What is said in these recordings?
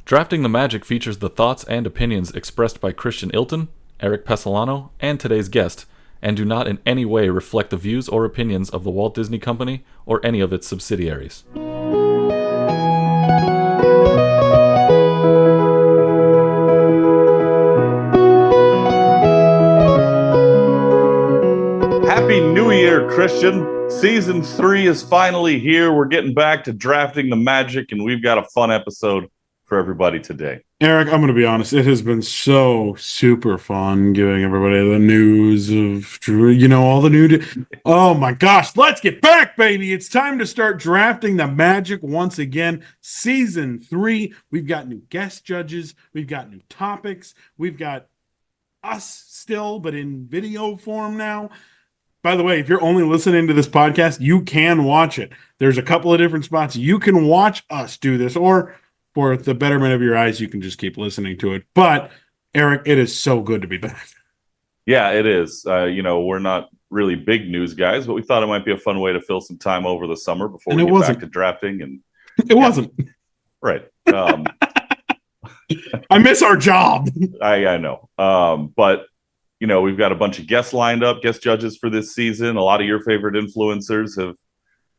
Drafting the Magic features the thoughts and opinions expressed by Christian Ilton, Erik Pesolano, and today's guest, and do not in any way reflect the views or opinions of the Walt Disney Company or any of its subsidiaries. Happy New Year, Christian. Season 3 is finally here. We're getting back to drafting the Magic, and we've got a fun episode for everybody today. Erik, I'm going to be honest. It has been so super fun giving everybody the news of, all the new... Oh, my gosh. Let's get back, baby. It's time to start drafting the Magic once again. Season 3. We've got new guest judges. We've got new topics. We've got us still, but in video form now. By the way, if you're only listening to this podcast, you can watch it. There's a couple of different spots. You can watch us do this, or for the betterment of your eyes, you can just keep listening to it. But, Erik, it is so good to be back. Yeah, it is. We're not really big news guys, but we thought it might be a fun way to fill some time over the summer before we get back to drafting. And it wasn't. Right. I miss our job. I know. But, we've got a bunch of guests lined up, guest judges for this season. A lot of your favorite influencers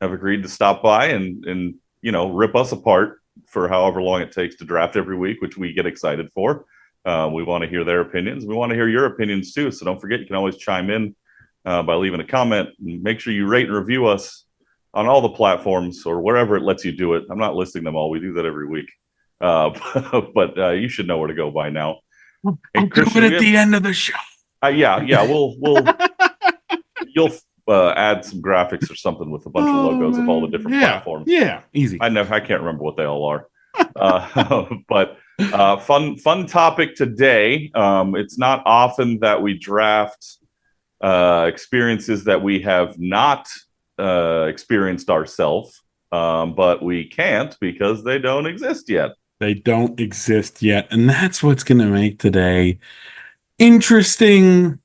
have agreed to stop by and rip us apart for however long it takes to draft every week, which we get excited for. We want to hear their opinions. We want to hear your opinions too. So don't forget, you can always chime in by leaving a comment. Make sure you rate and review us on all the platforms or wherever it lets you do it. I'm not listing them all. We do that every week. But you should know where to go by now. I'll do it at the end of the show. Yeah. We'll you'll add some graphics or something with a bunch of logos of all the different platforms. Yeah, easy. I can't remember what they all are. But fun topic today. It's not often that we draft experiences that we have not experienced ourselves, but we can't because they don't exist yet. They don't exist yet, and that's what's going to make today interesting,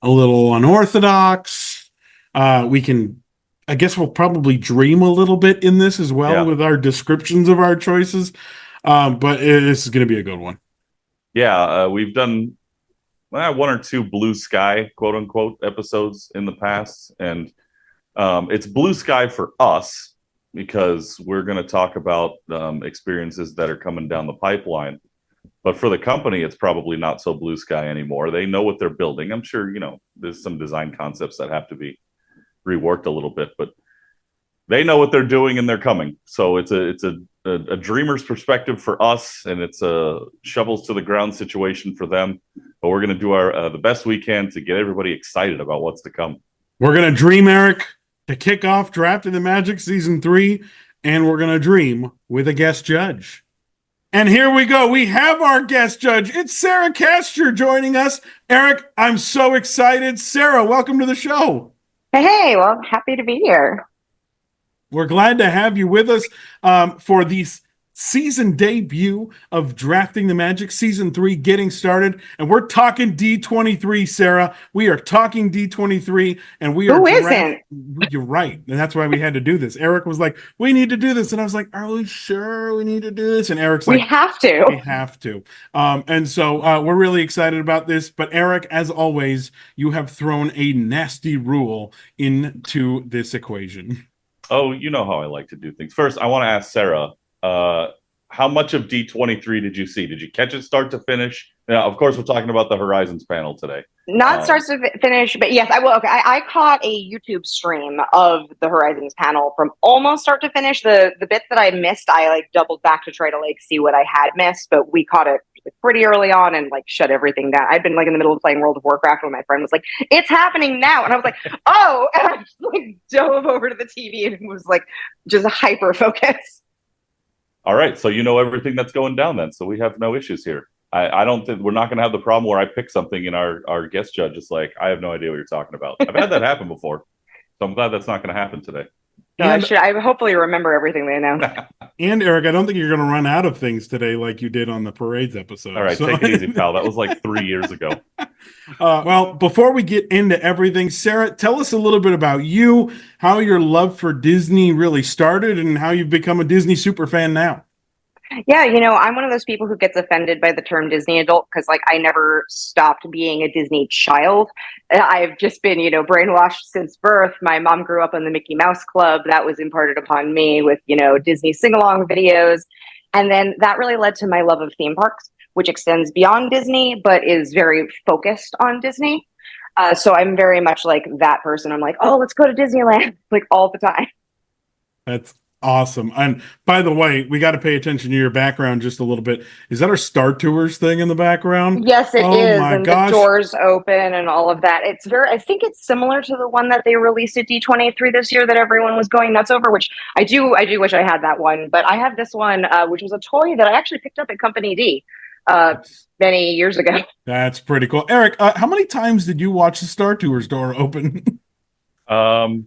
a little unorthodox. I guess we'll probably dream a little bit in this as well with our descriptions of our choices. But this is going to be a good one. Yeah, we've done one or two blue sky, quote unquote, episodes in the past. And it's blue sky for us because we're going to talk about experiences that are coming down the pipeline. But for the company, it's probably not so blue sky anymore. They know what they're building. I'm sure, there's some design concepts that have to be reworked a little bit, but they know what they're doing and they're coming. So it's a dreamer's perspective for us, and it's a shovels to the ground situation for them. But we're going to do our the best we can to get everybody excited about what's to come. We're going to dream, Erik, to kick off Drafting the Magic Season 3, and we're going to dream with a guest judge. And here we go. We have our guest judge. It's Sara Katz-Scher joining us. Erik, I'm so excited. Sara, welcome to the show. Hey, well, happy to be here. We're glad to have you with us for the season debut of Drafting the Magic, Season 3 getting started. And we're talking D23, Sara. We are talking D23, and we are... Who isn't? You're right. And that's why we had to do this. Erik was like, we need to do this. And I was like, are we sure we need to do this? And Erik's like, we have to. We have to. And so we're really excited about this. But Erik, as always, you have thrown a nasty rule into this equation. Oh, you know how I like to do things. First, I want to ask Sara, how much of D23 did you see? Did you catch it start to finish? Now, of course, we're talking about the Horizons panel today. Not start to finish, but yes, I will. Okay, I caught a YouTube stream of the Horizons panel from almost start to finish. The bits that I missed, I doubled back to try to see what I had missed, but we caught it pretty early on and shut everything down. I'd been in the middle of playing World of Warcraft when my friend was like, "It's happening now," and I was like, "Oh!" And I just dove over to the TV and was just hyper focused. All right, so you know everything that's going down then, so we have no issues here. I don't think we're not going to have the problem where I pick something and our guest judge is like, I have no idea what you're talking about. I've had that happen before, so I'm glad that's not going to happen today. No, I hopefully remember everything they announced. And Erik, I don't think you're going to run out of things today like you did on the parades episode. All right, take it easy, pal. That was 3 years ago. Well, before we get into everything, Sara, tell us a little bit about you, how your love for Disney really started, and how you've become a Disney super fan now. Yeah, I'm one of those people who gets offended by the term Disney adult because, like, I never stopped being a Disney child. I've just been, brainwashed since birth. My mom grew up on the Mickey Mouse Club. That was imparted upon me with, Disney sing along videos. And then that really led to my love of theme parks, which extends beyond Disney, but is very focused on Disney. So I'm very much like that person. I'm like, oh, let's go to Disneyland, like all the time. That's awesome. And by the way, we got to pay attention to your background just a little bit. Is that our Star Tours thing in the background? Yes, it Oh is, my and gosh. the doors open and all of that. I think it's similar to the one that they released at D23 this year that everyone was going nuts over, which I do wish I had that one. But I have this one, which was a toy that I actually picked up at Company D many years ago. That's pretty cool. Eric, how many times did you watch the Star Tours door open? A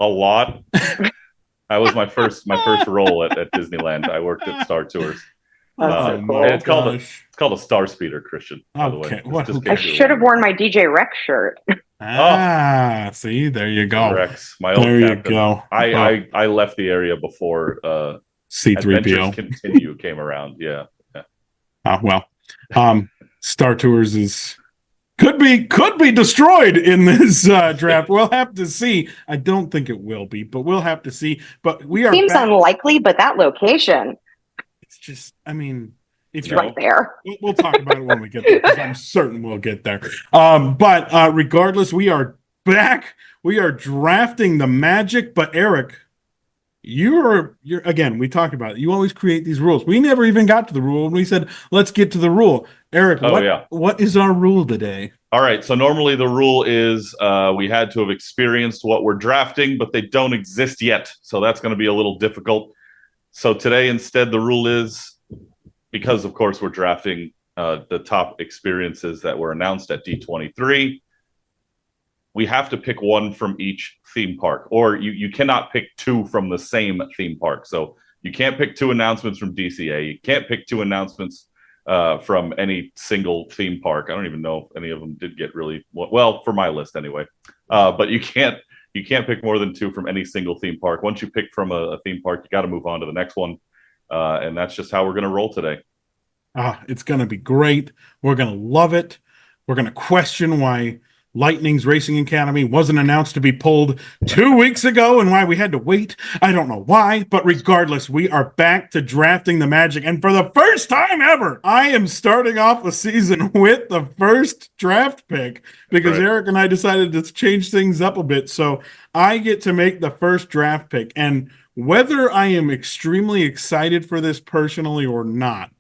lot. That was my first role at Disneyland. I worked at Star Tours. So cool. It's called a Star Speeder, Christian. By the way, Okay. I should have worn my DJ Rex shirt. See, there you go. Rex, my old There captain. you go. I left the area before C3PO Adventures Continue came around. Yeah. Star Tours could be destroyed in this draft. We'll have to see. I don't think it will be, but we'll have to see. But we are Seems unlikely, but that location, it's just, I mean, if it's you're right there. we'll talk about it when we get there, because I'm certain we'll get there. But regardless, we are back. We are drafting the Magic. But Eric, you're again, we talked about it. You always create these rules. We never even got to the rule, and we said, let's get to the rule. Eric, what is our rule today? All right. So normally the rule is we had to have experienced what we're drafting, but they don't exist yet. So that's going to be a little difficult. So today, instead, the rule is, because, of course, we're drafting the top experiences that were announced at D23, we have to pick one from each theme park, or you cannot pick two from the same theme park. So you can't pick two announcements from DCA. You can't pick two announcements from any single theme park. I don't even know if any of them did get really well for my list anyway. But you can't pick more than two from any single theme park. Once you pick from a theme park, you got to move on to the next one. And that's just how we're going to roll today. It's going to be great. We're going to love it. We're going to question why Lightning's Racing Academy wasn't announced to be pulled 2 weeks ago and why we had to wait. I don't know why, but regardless, we are back to drafting the Magic. And for the first time ever, I am starting off the season with the first draft pick because Eric and I decided to change things up a bit. So I get to make the first draft pick. And whether I am extremely excited for this personally or not,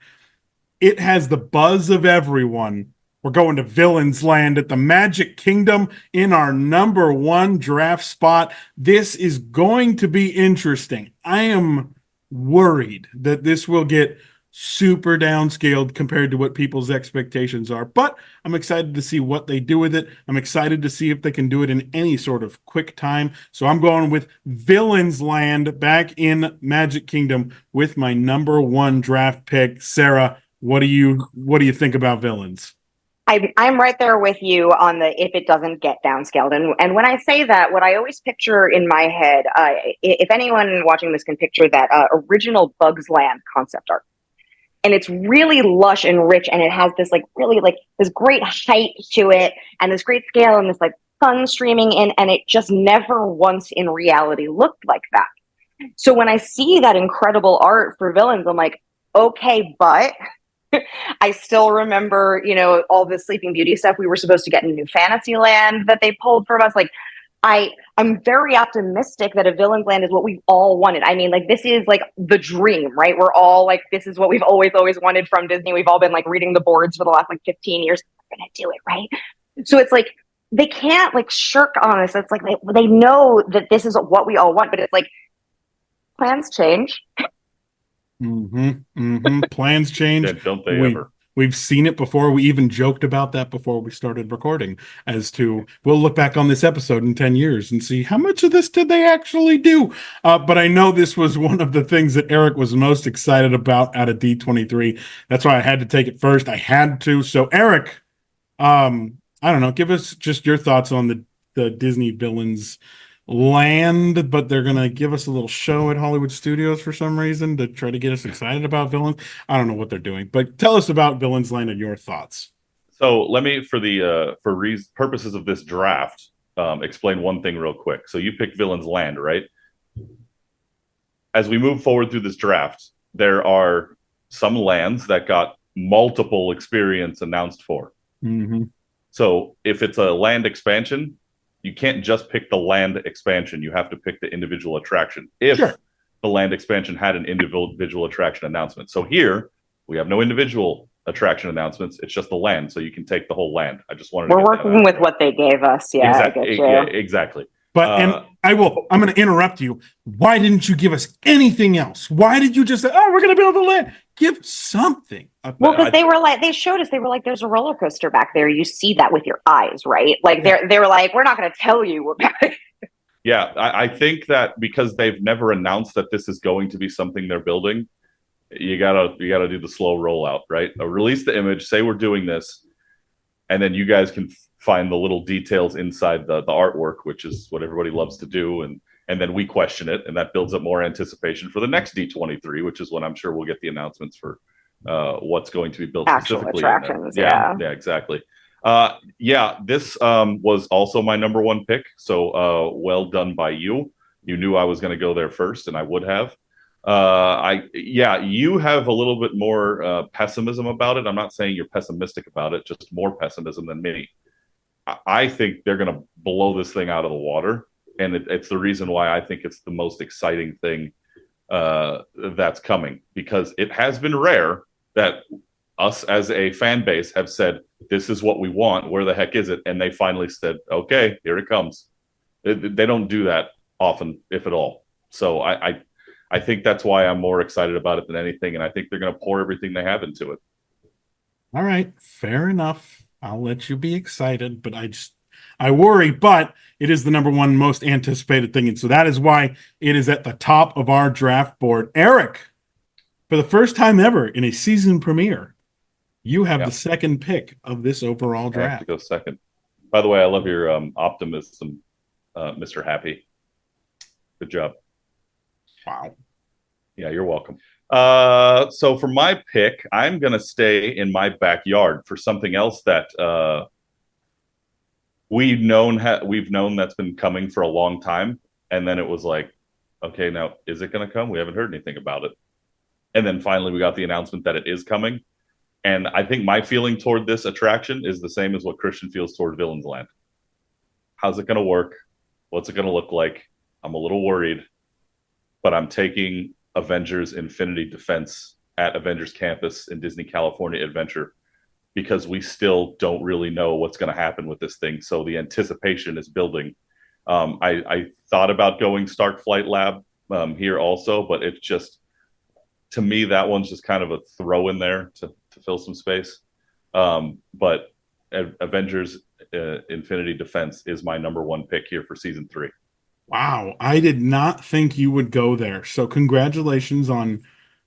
it has the buzz of everyone. We're going to Villains Land at the Magic Kingdom in our number one draft spot. This is going to be interesting. I am worried that this will get super downscaled compared to what people's expectations are, but I'm excited to see what they do with it. I'm excited to see if they can do it in any sort of quick time. So I'm going with Villains Land back in Magic Kingdom with my number one draft pick. Sarah, what do you think about Villains? I'm right there with you on the if it doesn't get downscaled. And when I say that, what I always picture in my head, if anyone watching this can picture that original Bugs Land concept art. And it's really lush and rich, and it has this really this great height to it and this great scale and this sun streaming in, and it just never once in reality looked like that. So when I see that incredible art for Villains, I'm like, okay, but I still remember, all the Sleeping Beauty stuff we were supposed to get in New Fantasyland that they pulled from us. I'm very optimistic that a Villains Land is what we've all wanted. I mean, this is the dream, right? We're all this is what we've always wanted from Disney. We've all been reading the boards for the last 15 years. We're going to do it, right? So it's they can't shirk on us. It's they know that this is what we all want, but it's plans change. Plans change. Yeah, don't they ever? We've seen it before. We even joked about that before we started recording as to, we'll look back on this episode in 10 years and see how much of this did they actually do. But I know this was one of the things that Eric was most excited about out of D23. That's why I had to take it first. I had to. So Eric, I don't know, give us just your thoughts on the Disney Villains land, but they're going to give us a little show at Hollywood Studios for some reason to try to get us excited about villains. I don't know what they're doing, but tell us about Villains Land and your thoughts. So let me, for the purposes of this draft, explain one thing real quick. So you pick Villains Land, right? As we move forward through this draft, there are some lands that got multiple experience announced for. Mm-hmm. So if it's a land expansion, you can't just pick the land expansion. You have to pick the individual attraction. If the land expansion had an individual attraction announcement. So here, we have no individual attraction announcements. It's just the land. So you can take the whole land. I just wanted We're working with what they gave us. Yeah, exactly. Yeah, exactly. But and I'm going to interrupt you. Why didn't you give us anything else? Why did you just say, "Oh, we're going to build the land"? Give something. Well, because they showed us. They were like, "There's a roller coaster back there. You see that with your eyes, right?" Like they were like, "We're not going to tell you about it." Yeah, I think that because they've never announced that this is going to be something they're building, you gotta do the slow rollout, right? Release the image, say we're doing this, and then you guys can find the little details inside the artwork, which is what everybody loves to do, and then we question it, and that builds up more anticipation for the next D23, which is when I'm sure we'll get the announcements for what's going to be built actual specifically. Attractions, yeah, exactly. This was also my number one pick, so well done by you. You knew I was going to go there first, and I would have. You have a little bit more pessimism about it. I'm not saying you're pessimistic about it, just more pessimism than me. I think they're going to blow this thing out of the water, and it's the reason why I think it's the most exciting thing that's coming, because it has been rare that us as a fan base have said, this is what we want, where the heck is it? And they finally said, okay, here it comes. They don't do that often, if at all. So I think that's why I'm more excited about it than anything, and I think they're going to pour everything they have into it. All right, fair enough. I'll let you be excited, but I worry, but it is the number one most anticipated thing, and so that is why it is at the top of our draft board. Eric, for the first time ever in a season premiere, you have the second pick of this overall draft. I have to go second. By the way, I love your optimism, Mr. Happy. Good job. Wow. Yeah, you're welcome. So for my pick, I'm going to stay in my backyard for something else that we've known that's been coming for a long time. And then it was like, okay, now is it going to come? We haven't heard anything about it. And then finally we got the announcement that it is coming. And I think my feeling toward this attraction is the same as what Christian feels toward Villains Land. How's it going to work? What's it going to look like? I'm a little worried, but I'm taking Avengers Infinity Defense at Avengers Campus in Disney California Adventure, because we still don't really know what's going to happen with this thing. So the anticipation is building. I thought about going Stark Flight Lab here also, but it's just, to me, that one's just kind of a throw in there to fill some space. But Avengers Infinity Defense is my number one pick here for season 3. Wow, I did not think you would go there. So congratulations on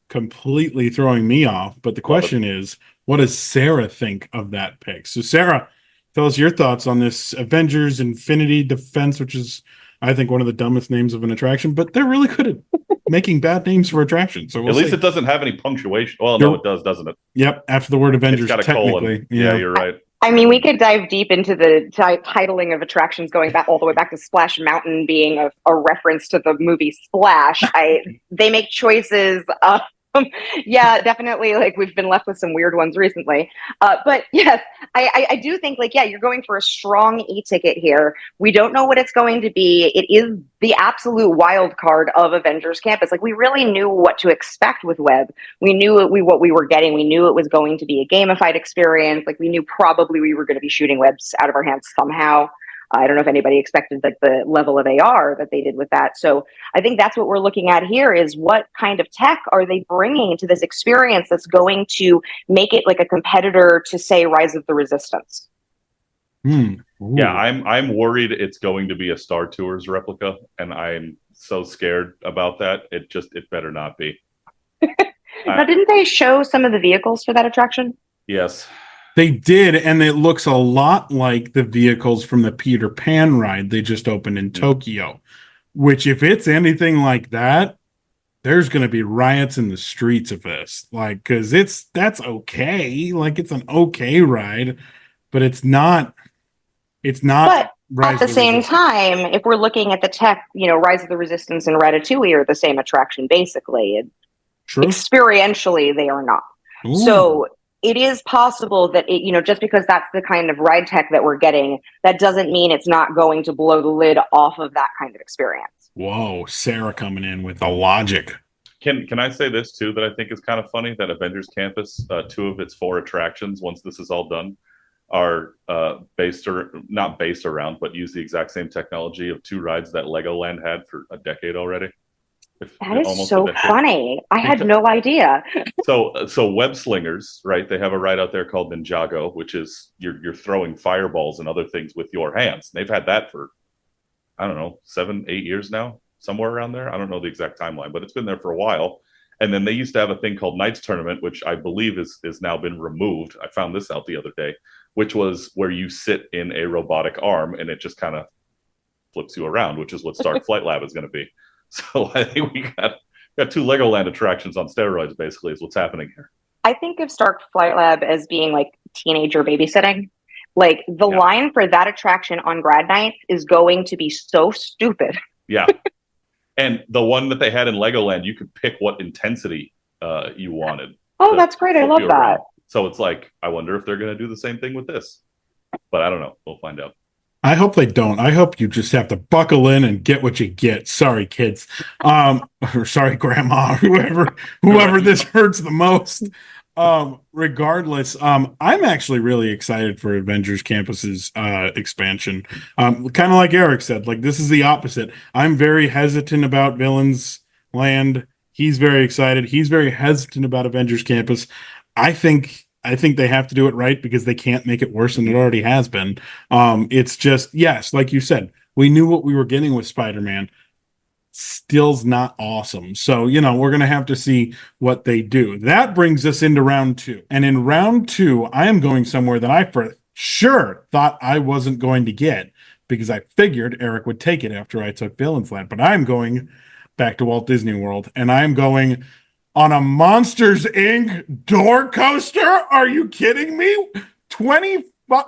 completely throwing me off. But the question is, what does Sarah think of that pick? So Sarah, tell us your thoughts on this Avengers Infinity Defense, which is, I think, one of the dumbest names of an attraction, but they're really good at making bad names for attractions. So at least it doesn't have any punctuation. Well, no, it does, doesn't it? Yep, after the word Avengers, it's got a technically. colon. Yeah, you're right. I mean, we could dive deep into the titling of attractions, going back all the way back to Splash Mountain being a reference to the movie Splash. They make choices. Yeah, definitely. Like, we've been left with some weird ones recently. But yes, I do think, like, yeah, you're going for a strong e-ticket here. We don't know what it's going to be. It is the absolute wild card of Avengers Campus. Like, we really knew what to expect with Web. We knew what we were getting. We knew it was going to be a gamified experience. Like, we knew probably we were going to be shooting webs out of our hands somehow. I don't know if anybody expected like the level of AR that they did with that. So I think that's what we're looking at here, is what kind of tech are they bringing to this experience that's going to make it like a competitor to, say, Rise of the Resistance. Yeah, I'm worried it's going to be a Star Tours replica, and I'm so scared about that. It better not be. Now, didn't they show some of the vehicles for that attraction? Yes. They did, and it looks a lot like the vehicles from the Peter Pan ride they just opened in Tokyo, which if it's anything like that, there's going to be riots in the streets of this. Like, because that's okay. Like, it's an okay ride, but it's not But Rise at the of the same Resistance. time, if we're looking at the tech, Rise of the Resistance and Ratatouille are the same attraction, basically. True. Experientially, they are not. Ooh. So it is possible that just because that's the kind of ride tech that we're getting, that doesn't mean it's not going to blow the lid off of that kind of experience. Whoa, Sarah coming in with the logic. Can I say this too that I think is kind of funny that Avengers Campus, 2 of its 4 attractions, once this is all done, are not based around, but use the exact same technology of 2 rides that Legoland had for a decade already. That is so funny. I had no idea. So Web Slingers, right? They have a ride out there called Ninjago, which is you're throwing fireballs and other things with your hands. They've had that for, I don't know, 7, 8 years now, somewhere around there. I don't know the exact timeline, but it's been there for a while. And then they used to have a thing called Knights Tournament, which I believe is now been removed. I found this out the other day, which was where you sit in a robotic arm and it just kind of flips you around, which is what Stark Flight Lab is going to be. So I think we got 2 Legoland attractions on steroids, basically, is what's happening here. I think of Stark Flight Lab as being like teenager babysitting. Like the line for that attraction on grad nights is going to be so stupid. Yeah. And the one that they had in Legoland, you could pick what intensity you wanted. Oh, that's great. I love that. Around. So it's like, I wonder if they're going to do the same thing with this. But I don't know. We'll find out. I hope they don't. I hope you just have to buckle in and get what you get. Sorry, kids. Or sorry, grandma, whoever this hurts the most. Regardless, I'm actually really excited for Avengers Campus's expansion. Kind of like Eric said, like this is the opposite. I'm very hesitant about Villains Land. He's very excited. He's very hesitant about Avengers Campus. I think they have to do it right because they can't make it worse than it already has been. It's just, yes, like you said, we knew what we were getting with Spider-Man. Still's not awesome. So, we're going to have to see what they do. That brings us into round 2. And in round 2, I am going somewhere that I for sure thought I wasn't going to get because I figured Eric would take it after I took Villains Land. But I'm going back to Walt Disney World, and I'm going on a Monsters, Inc. door coaster? Are you kidding me?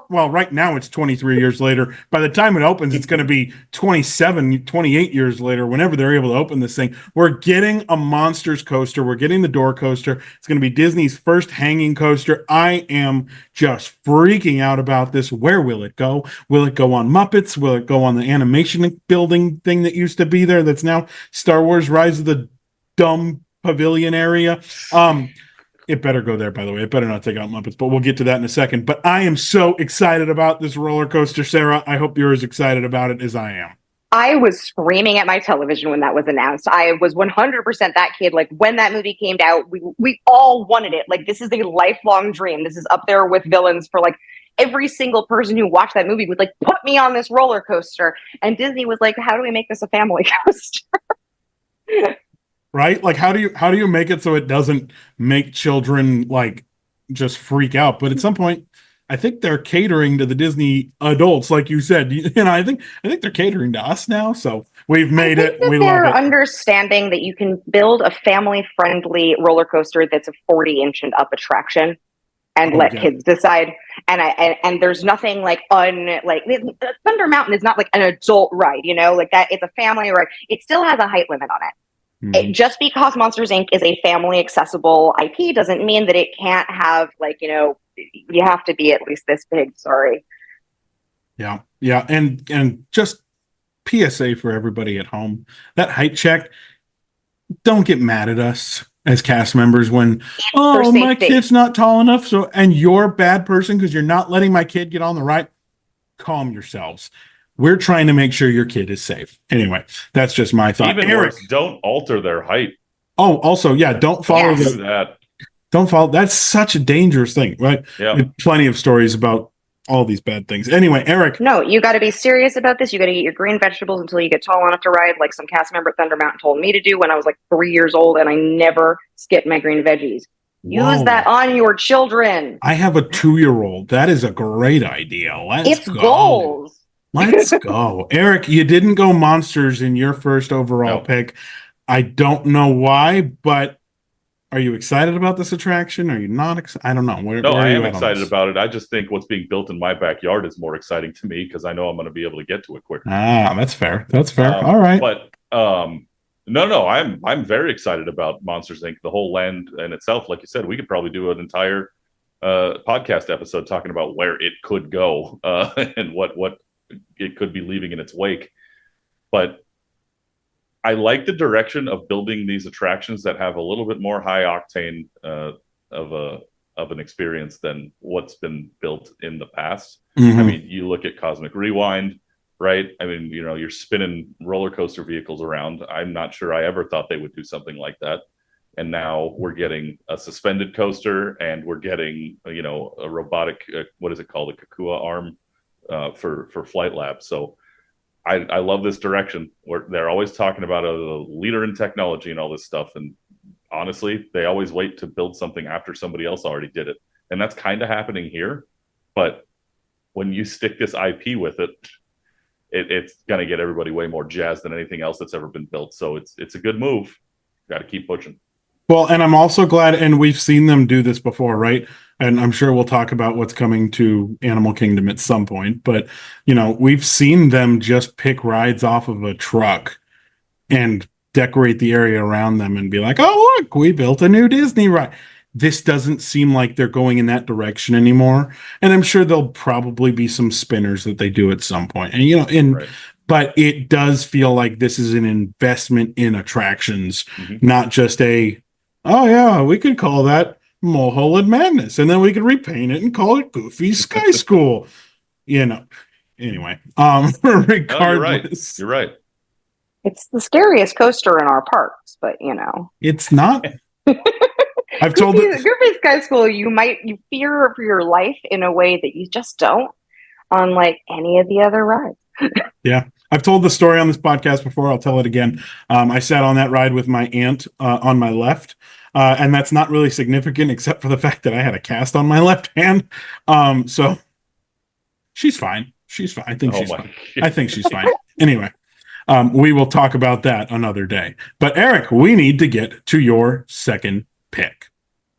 Well, right now it's 23 years later. By the time it opens, it's going to be 27, 28 years later, whenever they're able to open this thing. We're getting a Monsters coaster. We're getting the door coaster. It's going to be Disney's first hanging coaster. I am just freaking out about this. Where will it go? Will it go on Muppets? Will it go on the animation building thing that used to be there that's now Star Wars Rise of the Dumb Pavilion area? It better go there, by the way. It better not take out Muppets, but we'll get to that in a second. But I am so excited about this roller coaster, Sarah. I hope you're as excited about it as I am. I was screaming at my television when that was announced. I was 100% that kid. Like when that movie came out, we all wanted it. Like this is a lifelong dream. This is up there with Villains for like every single person who watched that movie was like, put me on this roller coaster. And Disney was like, how do we make this a family coaster? Right? Like how do you make it so it doesn't make children like just freak out? But at some point, I think they're catering to the Disney adults, like you said. I think they're catering to us now. So we've made it. We love it. They're understanding that you can build a family-friendly roller coaster that's a 40-inch and up attraction, and let kids decide. And there's nothing like Thunder Mountain is not like an adult ride, like that. It's a family ride. It still has a height limit on it. Just because Monsters Inc. is a family accessible IP doesn't mean that it can't have you have to be at least this big. Sorry. Yeah. And just PSA for everybody at home, that height check, don't get mad at us as cast members when, my kid's not tall enough. And you're a bad person because you're not letting my kid get on the ride. Calm yourselves. We're trying to make sure your kid is safe. Anyway, that's just my thought. Even Eric, worse, don't alter their height. Oh, also, don't follow that. Don't follow. That's such a dangerous thing, right? Yeah. Plenty of stories about all these bad things. Anyway, Eric. No, you got to be serious about this. You got to eat your green vegetables until you get tall enough to ride, like some cast member at Thunder Mountain told me to do when I was like 3 years old, and I never skipped my green veggies. Use that on your children. I have a 2-year-old. That is a great idea. Let's go. Goals. Let's go. Eric, you didn't go monsters in your first overall pick. I don't know why, but are you excited about this attraction? Are you not excited? I don't know. Where I are you am at on excited this? about it. I just think what's being built in my backyard is more exciting to me because I know I'm going to be able to get to it quicker. That's fair. That's fair. All right. But no, I'm very excited about Monsters Inc. The whole land in itself. Like you said, we could probably do an entire podcast episode talking about where it could go and what it could be leaving in its wake. But I like the direction of building these attractions that have a little bit more high octane of an experience than what's been built in the past. Mm-hmm. I mean, you look at Cosmic Rewind, right? I mean, you're spinning roller coaster vehicles around. I'm not sure I ever thought they would do something like that. And now we're getting a suspended coaster, and we're getting a robotic what is it called, a Kakua arm for Flight Lab. So I love this direction. They're always talking about a leader in technology and all this stuff. And honestly, they always wait to build something after somebody else already did it. And that's kind of happening here. But when you stick this IP with it, it's going to get everybody way more jazzed than anything else that's ever been built. So it's a good move. Got to keep pushing. Well, and I'm also glad, and we've seen them do this before, right? And I'm sure we'll talk about what's coming to Animal Kingdom at some point. But, we've seen them just pick rides off of a truck and decorate the area around them and be like, oh, look, we built a new Disney ride. This doesn't seem like they're going in that direction anymore. And I'm sure there'll probably be some spinners that they do at some point. And, Right. But it does feel like this is an investment in attractions, not just oh yeah, we could call that Mulholland Madness, and then we could repaint it and call it Goofy Sky School. Anyway, regardless, You're right. It's the scariest coaster in our parks, but it's not. I've told Goofy Sky School, you fear for your life in a way that you just don't on like any of the other rides. Yeah, I've told the story on this podcast before. I'll tell it again. I sat on that ride with my aunt on my left, and that's not really significant except for the fact that I had a cast on my left hand. So she's fine. She's fine. I think she's fine. Anyway, we will talk about that another day. But Eric, we need to get to your second pick.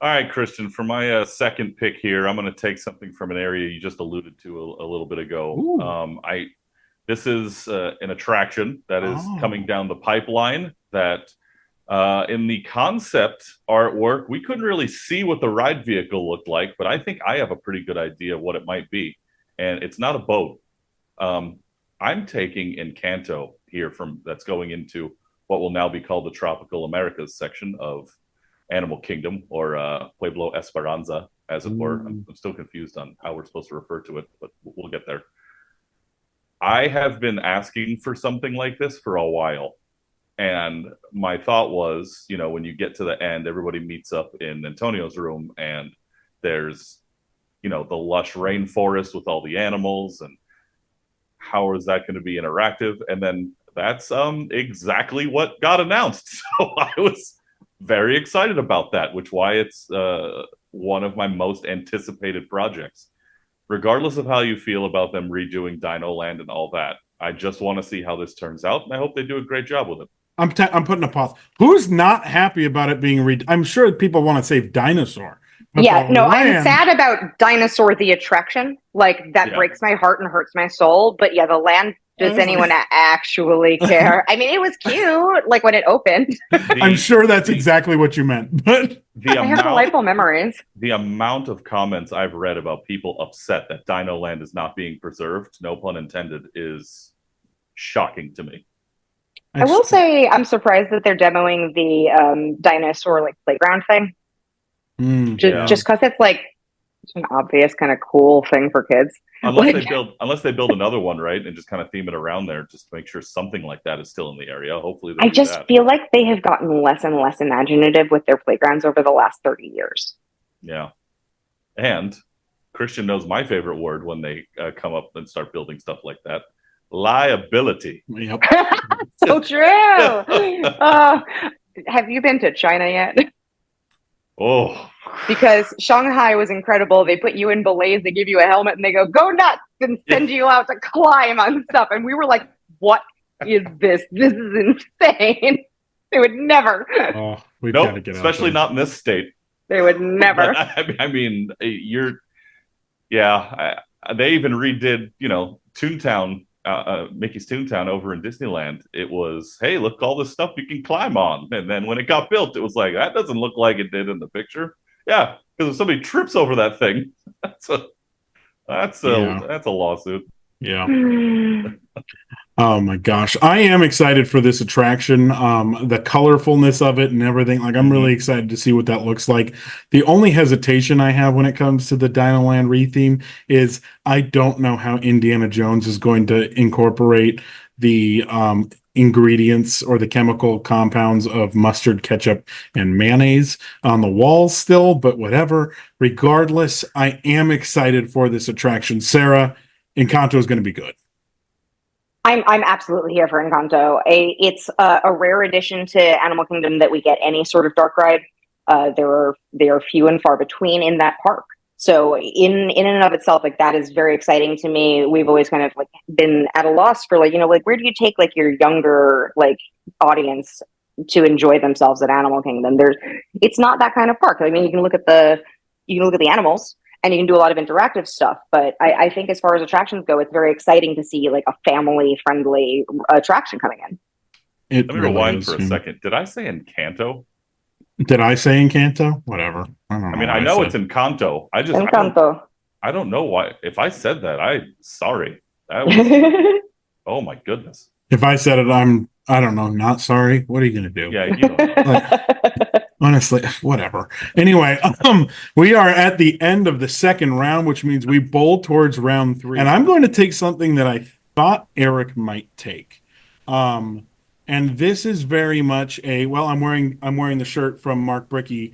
All right, Christian, for my second pick here, I'm going to take something from an area you just alluded to a little bit ago. This is an attraction that is coming down the pipeline that in the concept artwork, we couldn't really see what the ride vehicle looked like, but I think I have a pretty good idea of what it might be. And it's not a boat. I'm taking Encanto here that's going into what will now be called the Tropical Americas section of Animal Kingdom, or Pueblo Esperanza, as it were. I'm still confused on how we're supposed to refer to it, but we'll get there. I have been asking for something like this for a while. And my thought was, when you get to the end, everybody meets up in Antonio's room, and there's, the lush rainforest with all the animals, and how is that going to be interactive? And then that's exactly what got announced. So I was very excited about that, which why it's one of my most anticipated projects. Regardless of how you feel about them redoing Dino Land and all that, I just want to see how this turns out, and I hope they do a great job with it. I'm putting a pause. Who's not happy about it being I'm sure people want to save Dinosaur. Yeah, no, I'm sad about Dinosaur the attraction. Like, that breaks my heart and hurts my soul. But yeah, the land, does anyone actually care? I mean, it was cute, like when it opened. I'm sure that's exactly what you meant. But I have delightful memories. The amount of comments I've read about people upset that Dino Land is not being preserved, no pun intended, is shocking to me. I will say I'm surprised that they're demoing the dinosaur playground thing. Just because it's an obvious kind of cool thing for kids. Unless they build another one, right, and just kind of theme it around there, just to make sure something like that is still in the area. Hopefully, I just feel like they have gotten less and less imaginative with their playgrounds over the last 30 years. Yeah, and Christian knows my favorite word when they come up and start building stuff like that: liability. Yep. So true. Have you been to China yet? Oh, because Shanghai was incredible. They put you in belays, they give you a helmet, and they go nuts and send you out to climb on stuff. And we were like, "What is this? This is insane." They would never. Oh, we've got to nope, get out especially there. not in this state. They would never. I mean, they even redid, Toontown, Mickey's Toontown over in Disneyland. It was, hey, look, all this stuff you can climb on. And then when it got built, it was like, that doesn't look like it did in the picture. Yeah, because if somebody trips over that thing, that's a lawsuit. Yeah. Oh my gosh. I am excited for this attraction. The colorfulness of it and everything. Like, I'm really excited to see what that looks like. The only hesitation I have when it comes to the Dinoland retheme is I don't know how Indiana Jones is going to incorporate the ingredients or the chemical compounds of mustard, ketchup, and mayonnaise on the walls still, but whatever. Regardless, I am excited for this attraction. Sarah, Encanto is going to be good. I'm absolutely here for Encanto. It's a rare addition to Animal Kingdom that we get any sort of dark ride. They are few and far between in that park. So in and of itself, like, that is very exciting to me. We've always kind of like been at a loss for where do you take like your younger like audience to enjoy themselves at Animal Kingdom? It's not that kind of park. I mean, you can look at the animals, and you can do a lot of interactive stuff. But I think as far as attractions go, it's very exciting to see like a family-friendly attraction coming in. Let me rewind for a second. Did I say Encanto? Did I say Encanto? Whatever. I know it's Encanto. Encanto. I don't know why. If I said that, I'm sorry. That was, oh my goodness. If I said it, I don't know, not sorry. What are you going to do? Yeah, you don't know. Honestly, whatever. Anyway, we are at the end of the second round, which means we bowl towards round 3. And I'm going to take something that I thought Erik might take. And this is very much I'm wearing the shirt from Mark Bricky.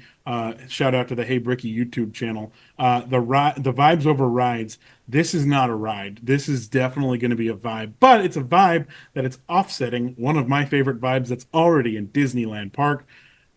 Shout out to the Hey Bricky YouTube channel. The vibes over rides. This is not a ride. This is definitely going to be a vibe, but it's a vibe that it's offsetting one of my favorite vibes that's already in Disneyland Park.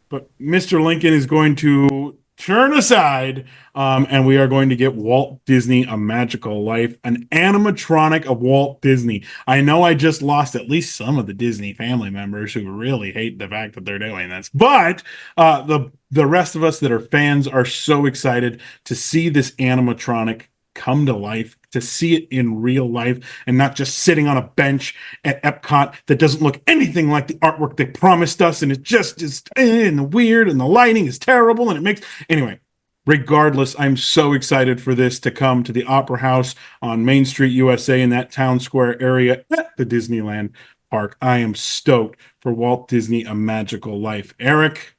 But Mr. Lincoln is going to turn aside, and we are going to get Walt Disney A Magical Life, an animatronic of Walt Disney. I know I just lost at least some of the Disney family members who really hate the fact that they're doing this, but the rest of us that are fans are so excited to see this animatronic come to life, to see it in real life, and not just sitting on a bench at Epcot that doesn't look anything like the artwork they promised us, and it just is and the weird, and the lighting is terrible, and it makes... Anyway, regardless, I'm so excited for this to come to the Opera House on Main Street, USA, in that town square area at the Disneyland Park. I am stoked for Walt Disney A Magical Life. Erik,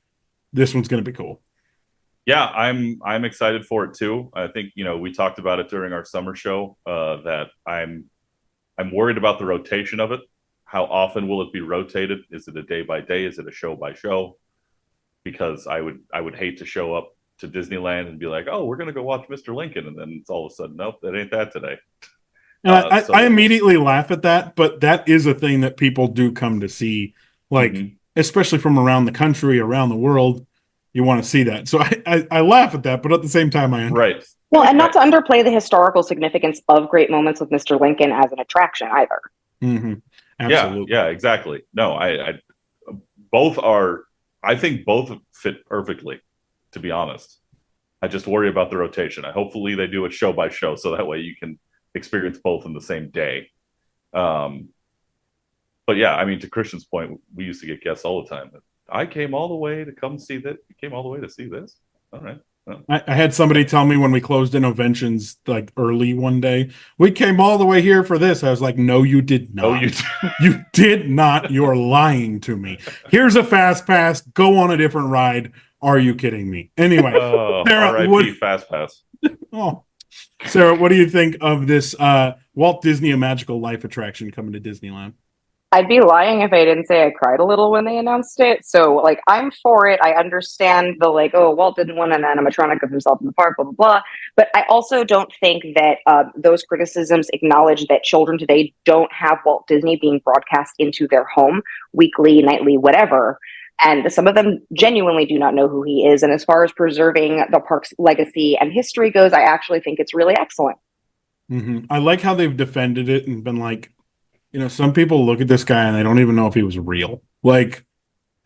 this one's going to be cool. Yeah, I'm excited for it too. I think we talked about it during our summer show that I'm worried about the rotation of it. How often will it be rotated? Is it a day by day? Is it a show by show? Because I would hate to show up to Disneyland and be like, oh, we're gonna go watch Mr. Lincoln, and then it's all of a sudden, nope, that ain't that today. I immediately laugh at that, but that is a thing that people do come to see, like especially from around the country, around the world. You want to see that. So I laugh at that, but at the same time, I understand. Right. Well, and not to underplay the historical significance of Great Moments with Mr. Lincoln as an attraction either. Mm-hmm. Absolutely. Yeah, exactly. No, I think both fit perfectly, to be honest. I just worry about the rotation. Hopefully they do it show by show, so that way you can experience both in the same day. But yeah, I mean, to Christian's point, we used to get guests all the time. I came all the way to come see that. You came all the way to see this. All right. Well. I had somebody tell me when we closed Innoventions like early one day, we came all the way here for this. I was like, no, you did not. No, you did not. You're lying to me. Here's a fast pass. Go on a different ride. Are you kidding me? Anyway, Sarah, R.I.P. Fast Pass. Oh, Sarah, what do you think of this Walt Disney A Magical Life attraction coming to Disneyland? I'd be lying if I didn't say I cried a little when they announced it. So, like, I'm for it. I understand the, like, oh, Walt didn't want an animatronic of himself in the park, blah, blah, blah. But I also don't think that those criticisms acknowledge that children today don't have Walt Disney being broadcast into their home weekly, nightly, whatever. And some of them genuinely do not know who he is. And as far as preserving the park's legacy and history goes, I actually think it's really excellent. I like how they've defended it and been like, some people look at this guy and they don't even know if he was real. Like,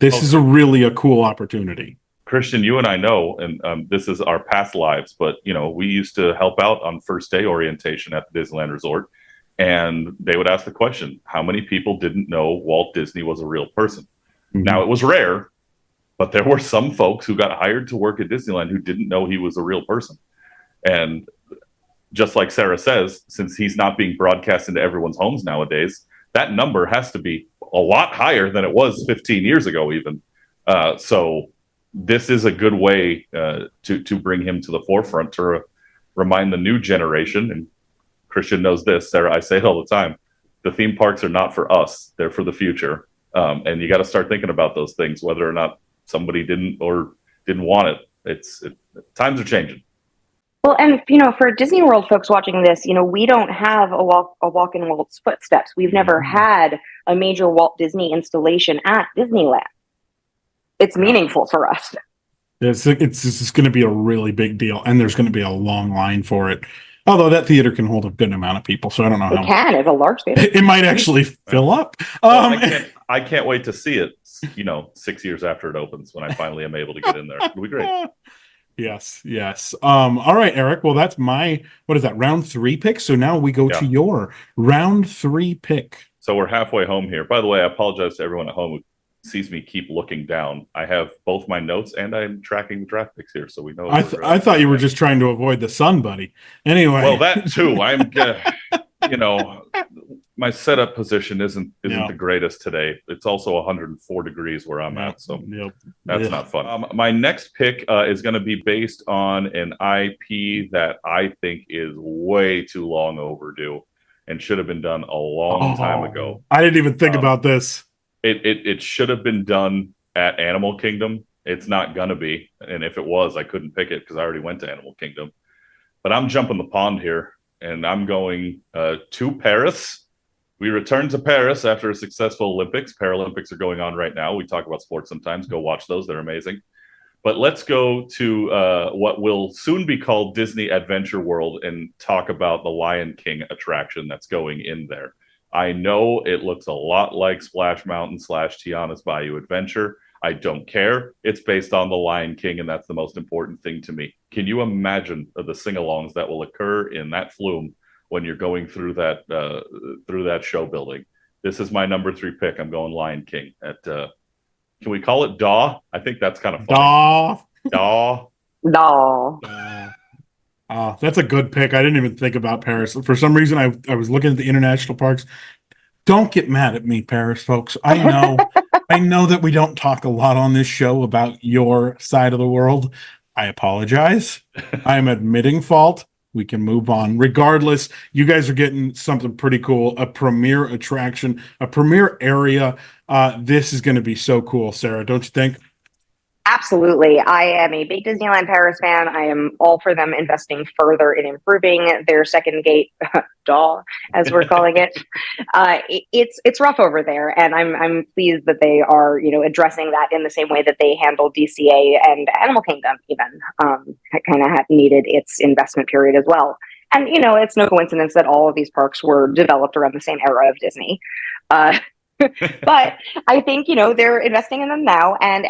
this is really a cool opportunity. Christian, you and I know, and this is our past lives, but we used to help out on first day orientation at the Disneyland Resort, and they would ask the question, how many people didn't know Walt Disney was a real person? Now, it was rare, but there were some folks who got hired to work at Disneyland who didn't know he was a real person. And just like Sarah says, since he's not being broadcast into everyone's homes nowadays, that number has to be a lot higher than it was 15 years ago even. So this is a good way to bring him to the forefront, to remind the new generation, and Christian knows this, Sarah, I say it all the time, the theme parks are not for us, they're for the future. And you got to start thinking about those things, whether or not somebody didn't want it. Times are changing. Well, and for Disney World folks watching this, we don't have a walk in Walt's footsteps. We've never had a major Walt Disney installation at Disneyland. It's meaningful for us. It's going to be a really big deal, and there's going to be a long line for it. Although that theater can hold a good amount of people, so I don't know how. It can. It's a large theater. It might actually fill up. I can't wait to see it. 6 years after it opens, when I finally am able to get in there, it'll be great. Yes. All right, Eric. Well, that's my round 3 pick. So now we go to your round 3 pick. So we're halfway home here. By the way, I apologize to everyone at home who sees me keep looking down. I have both my notes and I'm tracking the draft picks here, so we know. I thought you were just trying to avoid the sun, buddy. Anyway, well, that too. I'm, my setup position isn't the greatest today. It's also 104 degrees where I'm at, so that's not fun. My next pick is going to be based on an IP that I think is way too long overdue and should have been done a long time ago. I didn't even think about this. It should have been done at Animal Kingdom. It's not gonna be, and if it was, I couldn't pick it because I already went to Animal Kingdom. But I'm jumping the pond here, and I'm going to Paris. We return to Paris after a successful Olympics. Paralympics are going on right now. We talk about sports sometimes. Go watch those; they're amazing. But let's go to what will soon be called Disney Adventure World and talk about the Lion King attraction that's going in there. I know it looks a lot like Splash Mountain / Tiana's Bayou Adventure. I don't care. It's based on the Lion King, and that's the most important thing to me. Can you imagine the sing-alongs that will occur in that flume when you're going through that show building? This is my number 3 pick. I'm going Lion King. Can we call it Daw? I think that's kind of funny. Daw. That's a good pick. I didn't even think about Paris. For some reason, I was looking at the international parks. Don't get mad at me, Paris folks. I know that we don't talk a lot on this show about your side of the world. I apologize. I am admitting fault. We can move on. Regardless, you guys are getting something pretty cool, a premier attraction, a premier area. This is going to be so cool, Sarah, don't you think? Absolutely. I am a big Disneyland Paris fan. I am all for them investing further in improving their second gate, DAW, as we're calling it. It's rough over there, and I'm pleased that they are, addressing that in the same way that they handled DCA and Animal Kingdom. Even kind of needed its investment period as well. And it's no coincidence that all of these parks were developed around the same era of Disney. But I think, they're investing in them now. And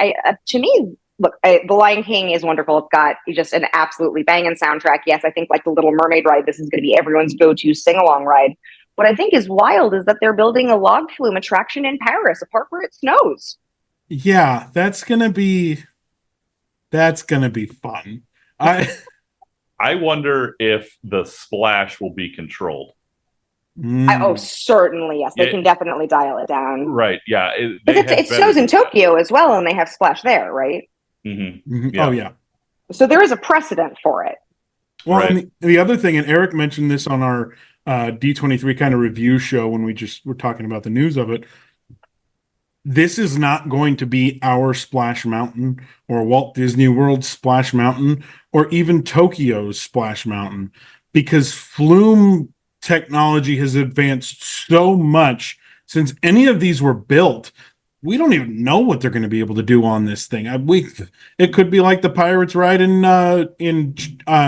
to me, look, The Lion King is wonderful. It's got just an absolutely banging soundtrack. Yes, I think like the Little Mermaid ride, this is going to be everyone's go-to sing-along ride. What I think is wild is that they're building a log flume attraction in Paris, a park where it snows. Yeah, that's going to be fun. I wonder if the splash will be controlled. Certainly, yes. They can definitely dial it down. Right, yeah. It snows in Tokyo as well, and they have Splash there, right? Mm-hmm. Mm-hmm. Yeah. Oh, yeah. So there is a precedent for it. Well, right. And the other thing, and Eric mentioned this on our D23 kind of review show when we just were talking about the news of it, this is not going to be our Splash Mountain or Walt Disney World's Splash Mountain or even Tokyo's Splash Mountain, because flume technology has advanced so much since any of these were built. we don't even know what they're going to be able to do on this thing. It could be like the Pirates ride in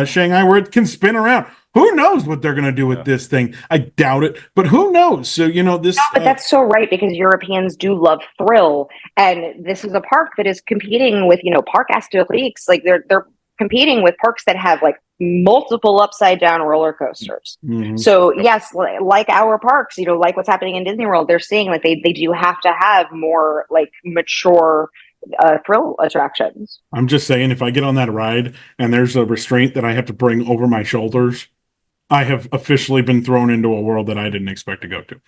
Shanghai where it can spin around. Who knows what they're going to do with this thing? I doubt it, but who knows? So, this. No, but that's so right, because Europeans do love thrill, and this is a park that is competing with, Parc Astérix. Like they're competing with parks that have like multiple upside down roller coasters. Mhm. So yes, like our parks, like what's happening in Disney World, they're seeing like they do have to have more like mature thrill attractions. I'm just saying, if I get on that ride and there's a restraint that I have to bring over my shoulders, I have officially been thrown into a world that I didn't expect to go to.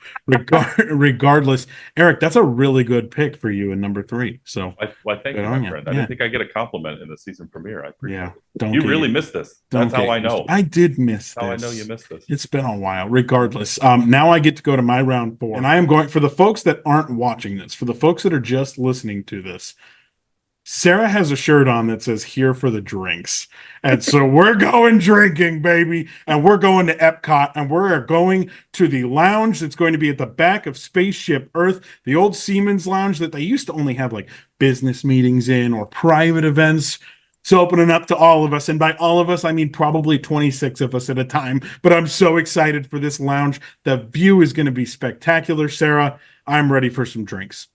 Regardless, Eric, that's a really good pick for you in number 3. So, Well, thank you, my friend. I didn't think I get a compliment in the season premiere. I appreciate it. You really missed this. That's how I know. I did miss this. How I know you missed this. It's been a while. Regardless, now I get to go to my round 4, and I am going for the folks that aren't watching this, for the folks that are just listening to this. Sarah has a shirt on that says "Here for the drinks," and so we're going drinking, baby, and we're going to Epcot, and we're going to the lounge that's going to be at the back of Spaceship Earth, the old Siemens Lounge that they used to only have like business meetings in or private events. It's opening up to all of us, and by all of us, I mean probably 26 of us at a time. But I'm so excited for this lounge. The view is going to be spectacular, Sarah. I'm ready for some drinks.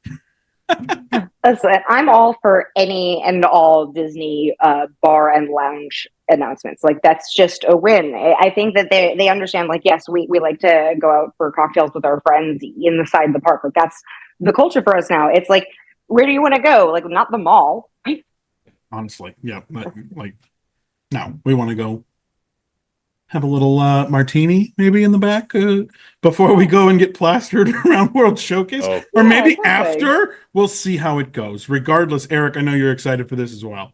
Listen, I'm all for any and all Disney bar and lounge announcements. Like, that's just a win. I think that they understand, like, yes, we like to go out for cocktails with our friends inside the park. Like, that's the culture for us now. It's like, where do you want to go? Like, not the mall. Honestly, yeah. But, like, no, we want to go have a little martini maybe in the back before we go and get plastered around World Showcase. Or maybe after. We'll see how it goes. Regardless, Eric, I know you're excited for this as well.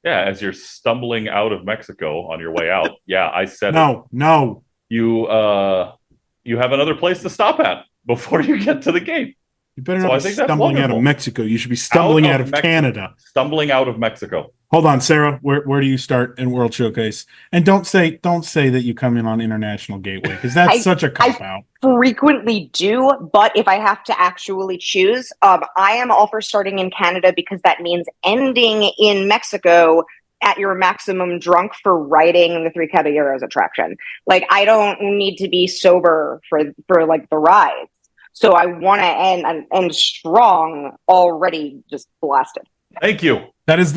Yeah, as you're stumbling out of Mexico on your way out. Yeah, I said No. You have another place to stop at before you get to the gate. You better not be stumbling out of Mexico. You should be stumbling out of Canada. Stumbling out of Mexico. Hold on, Sarah. Where do you start in World Showcase? And don't say that you come in on International Gateway, because that's such a cop out. Frequently do, but if I have to actually choose, I am all for starting in Canada, because that means ending in Mexico at your maximum drunk for riding the Three Caballeros attraction. Like, I don't need to be sober for like the rides. So I want to end strong, already just blasted. Thank you.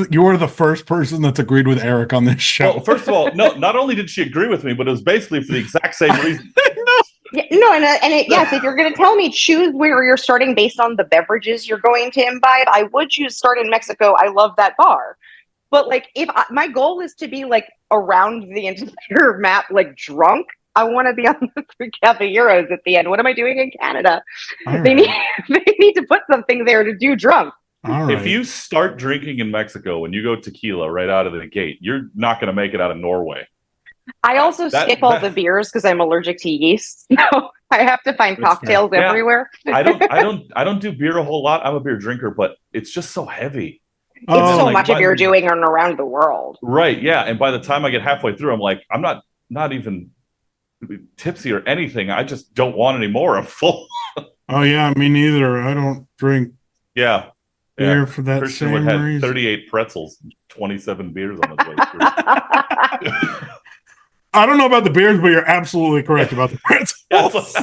You are the first person that's agreed with Eric on this show. Well, first of all, no, not only did she agree with me, but it was basically for the exact same reason. Yeah, no, yes, if you're going to tell me choose where you're starting based on the beverages you're going to imbibe, I would choose start in Mexico. I love that bar. But like, my goal is to be like around the entire map, like drunk, I want to be on the Three Caballeros at the end. What am I doing in Canada? Right. They need to put something there to do drunk. Right. If you start drinking in Mexico when you go tequila right out of the gate, you're not going to make it out of Norway. I also skip all the beers because I'm allergic to yeast. So I have to find cocktails everywhere. I don't do beer a whole lot. I'm a beer drinker, but it's just so heavy. It's so much of you're doing around the world. Right, yeah. And by the time I get halfway through, I'm like, I'm not even tipsy or anything. I just don't want any more. I'm full. Oh yeah, me neither. I don't drink beer for that Christian same had reason. 38 pretzels, 27 beers on his way through. I don't know about the beers, but you're absolutely correct about the pretzels.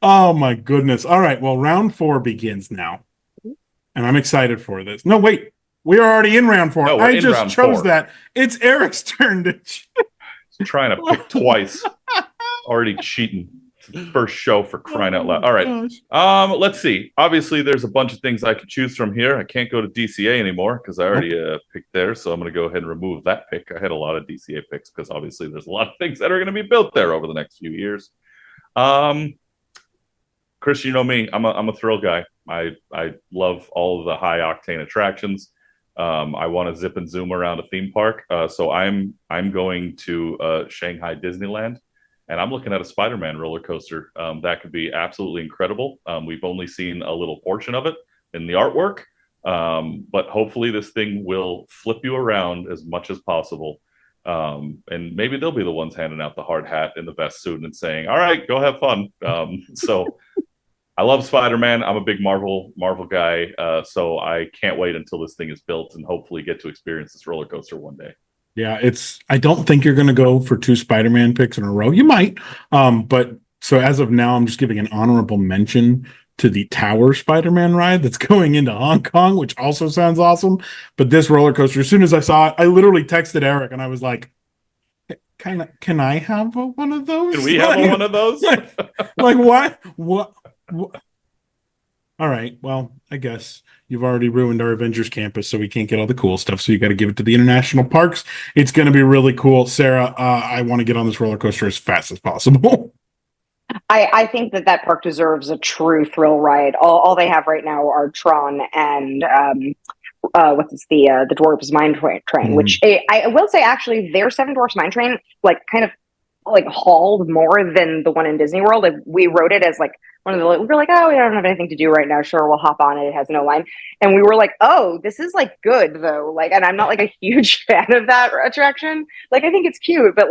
Oh my goodness. All right, well, round 4 begins now. And I'm excited for this. No, wait. We are already in round 4. No, I just chose 4. that. It's Eric's turn to trying to pick twice. Already cheating. First show, for crying out loud. All right. Let's see. Obviously, there's a bunch of things I could choose from here. I can't go to DCA anymore because I already picked there. So I'm going to go ahead and remove that pick. I had a lot of DCA picks because obviously there's a lot of things that are going to be built there over the next few years. Chris, you know me. I'm a thrill guy. I love all of the high octane attractions. I want to zip and zoom around a theme park. So I'm going to Shanghai Disneyland. And I'm looking at a Spider-Man roller coaster. That could be absolutely incredible. We've only seen a little portion of it in the artwork. But hopefully this thing will flip you around as much as possible. And maybe they'll be the ones handing out the hard hat and the best suit and saying, all right, go have fun. So I love Spider-Man. I'm a big Marvel guy, so I can't wait until this thing is built and hopefully get to experience this roller coaster one day. Yeah, I don't think you're going to go for 2 Spider-Man picks in a row. You might, but so as of now, I'm just giving an honorable mention to the Tower Spider-Man ride that's going into Hong Kong, which also sounds awesome. But this roller coaster, as soon as I saw it, I literally texted Eric and I was like, can I have one of those? Can we have one of those? Like what? All right. Well, I guess you've already ruined our Avengers campus, so we can't get all the cool stuff. So you got to give it to the international parks. It's going to be really cool. Sarah, I want to get on this roller coaster as fast as possible. I think that park deserves a true thrill ride. All they have right now are Tron and the Dwarfs Mine Train, which I will say actually their Seven Dwarfs Mine Train kind of hauled more than the one in Disney World. Like, we wrote it as one of the, we were like, oh, we don't have anything to do right now. Sure, we'll hop on it. It has no line. And we were like, oh, this is good though. And I'm not a huge fan of that attraction. I think it's cute, but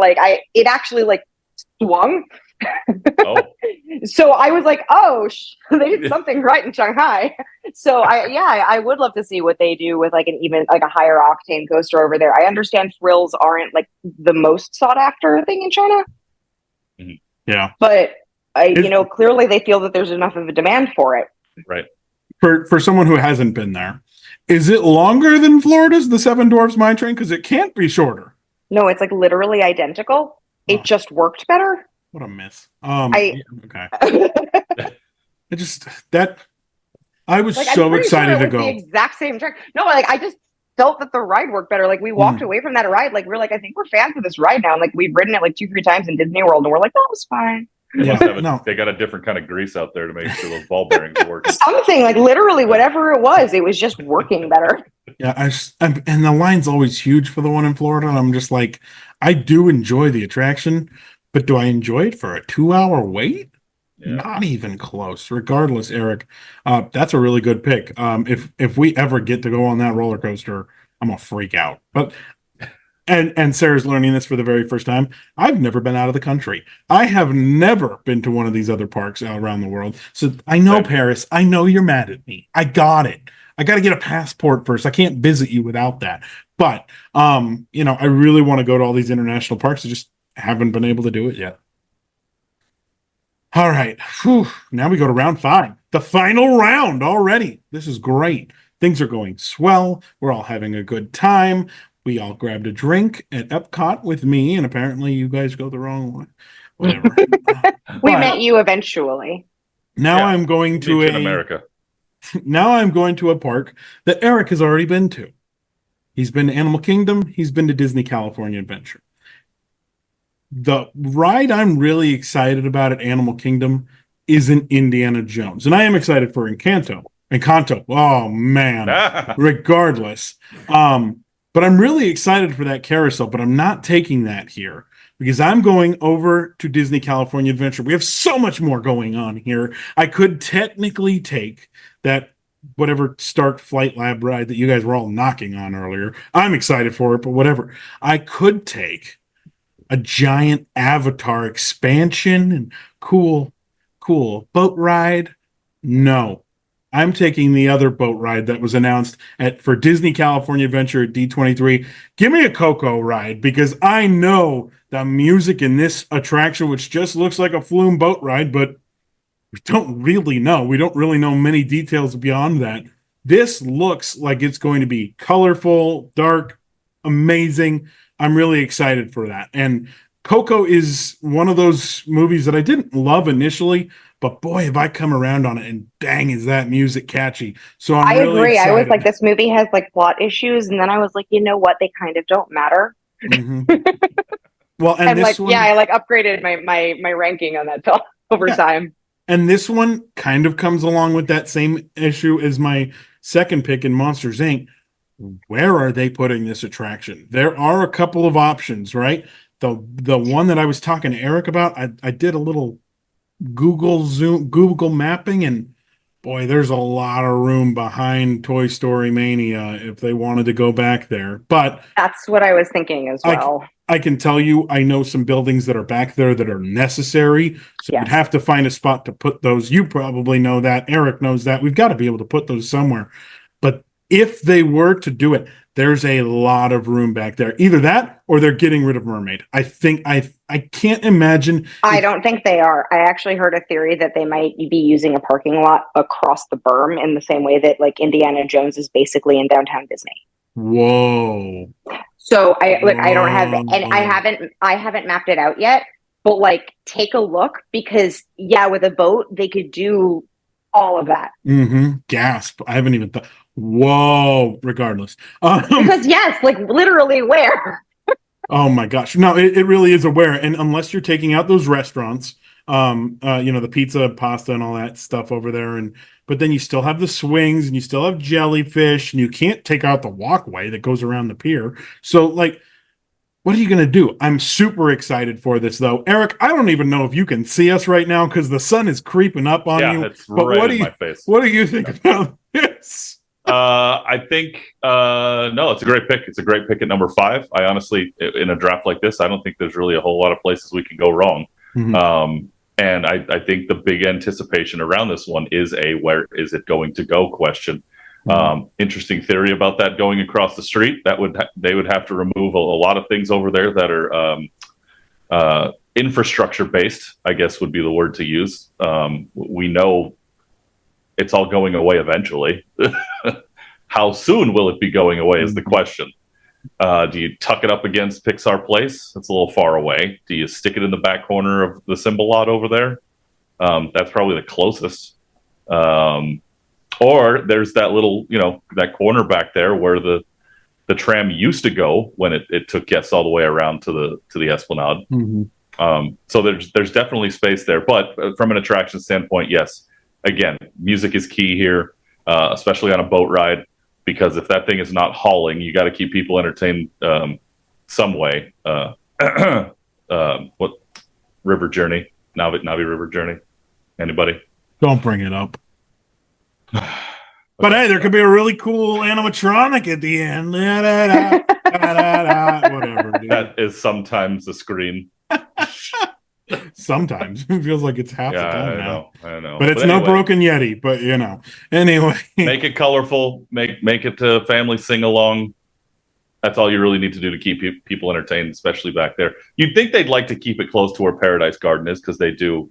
it actually swung. Oh. So I was like, oh, they did something right in Shanghai. So I would love to see what they do with an even a higher octane coaster over there. I understand thrills aren't the most sought after thing in China. Yeah. But clearly they feel that there's enough of a demand for it. Right. For someone who hasn't been there, is it longer than Florida's the Seven Dwarfs Mine Train? Because it can't be shorter. No, it's literally identical. It just worked better. What a miss. Okay. I was so excited to go. The exact same track. No, I just felt that the ride worked better. We walked away from that ride. We're I think we're fans of this ride now. And we've ridden it 2-3 times in Disney World, and we're that was fine. They got a different kind of grease out there to make sure those ball bearings are working. Something literally whatever it was just working better. Yeah, and the line's always huge for the one in Florida, and I'm just I do enjoy the attraction, but do I enjoy it for a 2-hour wait? Yeah. Not even close. Regardless, Eric, that's a really good pick. If we ever get to go on that roller coaster, I'm gonna freak out. But and Sarah's learning this for the very first time. I've never been out of the country. I have never been to one of these other parks out around the world. So I know, Paris, I know you're mad at me. I got it. I got to get a passport first. I can't visit you without that. But I really want to go to all these international parks. I just haven't been able to do it yet. All right. Whew. Now we go to round 5. The final round already. This is great. Things are going swell. We're all having a good time. We all grabbed a drink at Epcot with me, and apparently you guys go the wrong way. Whatever. We met you eventually. Now I'm going to America. Now I'm going to a park that Eric has already been to. He's been to Animal Kingdom. He's been to Disney California Adventure. The ride I'm really excited about at Animal Kingdom isn't Indiana Jones. And I am excited for Encanto. Oh, man. Regardless. But I'm really excited for that carousel, but I'm not taking that here because I'm going over to Disney California Adventure. We have so much more going on here. I could technically take that whatever Stark Flight Lab ride that you guys were all knocking on earlier. I'm excited for it, but whatever. I could take a giant Avatar expansion and cool boat ride. No. I'm taking the other boat ride that was announced for Disney California Adventure at D23. Give me a Coco ride because I know the music in this attraction, which just looks like a flume boat ride, but we don't really know. We don't really know many details beyond that. This looks like it's going to be colorful, dark, amazing. I'm really excited for that. And Coco is one of those movies that I didn't love initially, but boy, have I come around on it, and dang, is that music catchy. So I agree. Excited. I was this movie has plot issues, and then I was you know what? They kind of don't matter. Mm-hmm. Well, and this one, I upgraded my ranking on that film over time. And this one kind of comes along with that same issue as my second pick in Monsters, Inc. Where are they putting this attraction? There are a couple of options, right? The one that I was talking to Eric about, I did a little Google mapping, and boy, there's a lot of room behind Toy Story Mania if they wanted to go back there. But that's what I was thinking as well. I can tell you, I know some buildings that are back there that are necessary. So Yeah. you'd have to find a spot to put those. You probably know that. Eric knows that. We've got to be able to put those somewhere. But if they were to do it, there's a lot of room back there. Either that or they're getting rid of Mermaid. I think I can't imagine. I don't think they are. I actually heard a theory that they might be using a parking lot across the berm in the same way that like Indiana Jones is basically in downtown Disney. Whoa. So I don't have, and I haven't mapped it out yet, but like take a look, because yeah, with a boat they could do all of that. Gasp. I haven't even thought. Whoa. Regardless. Because yes, like literally where? Oh my gosh. No, it really is aware. And unless you're taking out those restaurants, the pizza, pasta, and all that stuff over there. But then you still have the swings and you still have jellyfish, and you can't take out the walkway that goes around the pier. So like, what are you going to do? I'm super excited for this though. Eric, I don't even know if you can see us right now because the sun is creeping up on you. It's right in my face. What do you think about this? I think no, it's a great pick. It's a great pick at number 5. I honestly, in a draft like this, I don't think there's really a whole lot of places we can go wrong. And I think the big anticipation around this one is a where is it going to go question. Interesting theory about that going across the street. They would have to remove a lot of things over there that are infrastructure based, I guess would be the word to use. We know it's all going away eventually. How soon will it be going away is the question. Do you tuck it up against Pixar Place? That's a little far away. Do you stick it in the back corner of the Symbol Lot over there? That's probably the closest. Or there's that little, that corner back there where the tram used to go when it took guests all the way around to the Esplanade. So there's definitely space there. But from an attraction standpoint, yes. Again, music is key here, especially on a boat ride, because if that thing is not hauling, you got to keep people entertained some way. What River Journey, Navi River Journey? Anybody? Don't bring it up. But hey, there could be a really cool animatronic at the end. Whatever. Dude. That is sometimes the screen. Sometimes it feels like it's half the time now. I know. But it's anyway, no broken Yeti. But anyway, make it colorful. Make it a family sing along. That's all you really need to do to keep people entertained, especially back there. You'd think they'd like to keep it close to where Paradise Garden is because they do,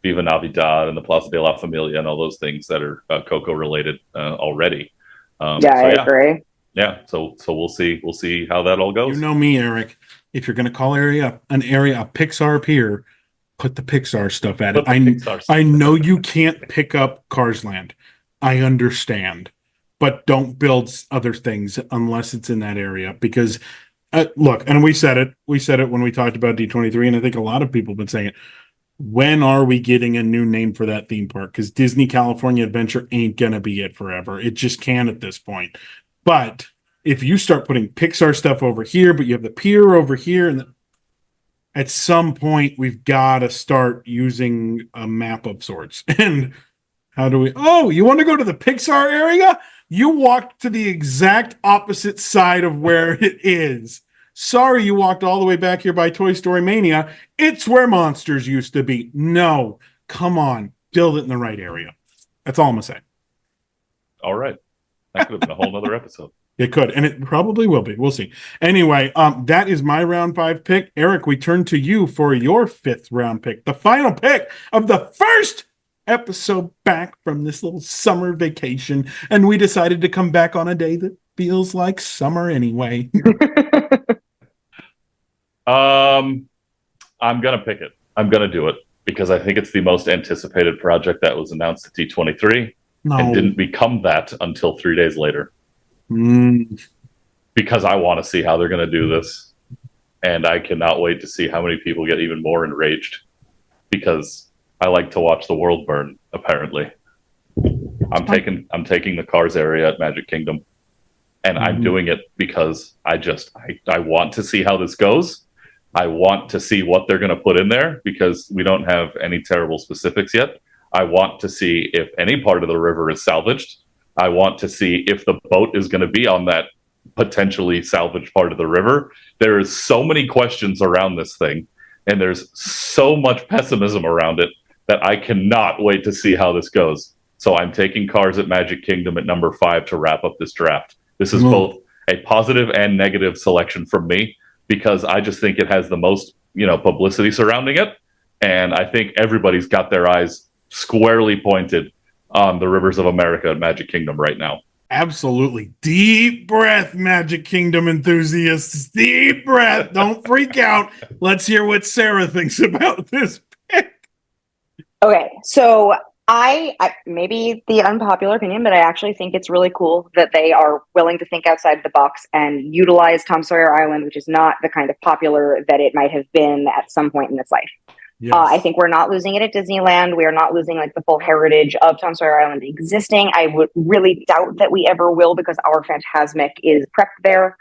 Viva Navidad and the Plaza de la Familia and all those things that are Coco related already. I agree. Yeah, so we'll see. We'll see how that all goes. You know me, Eric. If you're going to call an area a Pixar pier, put the Pixar stuff at it. I know you can't pick up Cars Land. I understand. But don't build other things unless it's in that area. Because, look, and we said it when we talked about D23, and I think a lot of people have been saying it. When are we getting a new name for that theme park? Because Disney California Adventure ain't going to be it forever. It just can't at this point. But if you start putting Pixar stuff over here, but you have the pier over here, and at some point we've got to start using a map of sorts. And how do we? Oh, you want to go to the Pixar area? You walked to the exact opposite side of where it is. Sorry, you walked all the way back here by Toy Story Mania. It's where Monsters used to be. No, come on, build it in the right area. That's all I'm gonna say. All right, that could have been a whole other episode. It could, and it probably will be. We'll see. Anyway, that is my round 5 pick. Eric, we turn to you for your 5th round pick, the final pick of the first episode back from this little summer vacation, and we decided to come back on a day that feels like summer anyway. I'm gonna pick it. I'm gonna do it because I think it's the most anticipated project that was announced at D23 and didn't become that until 3 days later. Because I want to see how they're going to do this, and I cannot wait to see how many people get even more enraged because I like to watch the world burn. Apparently, I'm taking the Cars area at Magic Kingdom, and I'm doing it because I want to see how this goes. I want to see what they're going to put in there because we don't have any terrible specifics yet. I want to see if any part of the river is salvaged. I want to see if the boat is going to be on that potentially salvage part of the river. There is so many questions around this thing, and there's so much pessimism around it that I cannot wait to see how this goes. So I'm taking Cars at Magic Kingdom at number 5 to wrap up this draft. This is both a positive and negative selection from me, because I just think it has the most, publicity surrounding it. And I think everybody's got their eyes squarely pointed on the Rivers of America at Magic Kingdom right now. Absolutely. Deep breath, Magic Kingdom enthusiasts. Deep breath. Don't freak out. Let's hear what Sarah thinks about this pick. Okay, so I maybe the unpopular opinion, but I actually think it's really cool that they are willing to think outside the box and utilize Tom Sawyer Island, which is not the kind of popular that it might have been at some point in its life. Yes. I think we're not losing it at Disneyland. We are not losing like the full heritage of Tom Sawyer Island existing. I would really doubt that we ever will, because our Fantasmic is prepped there.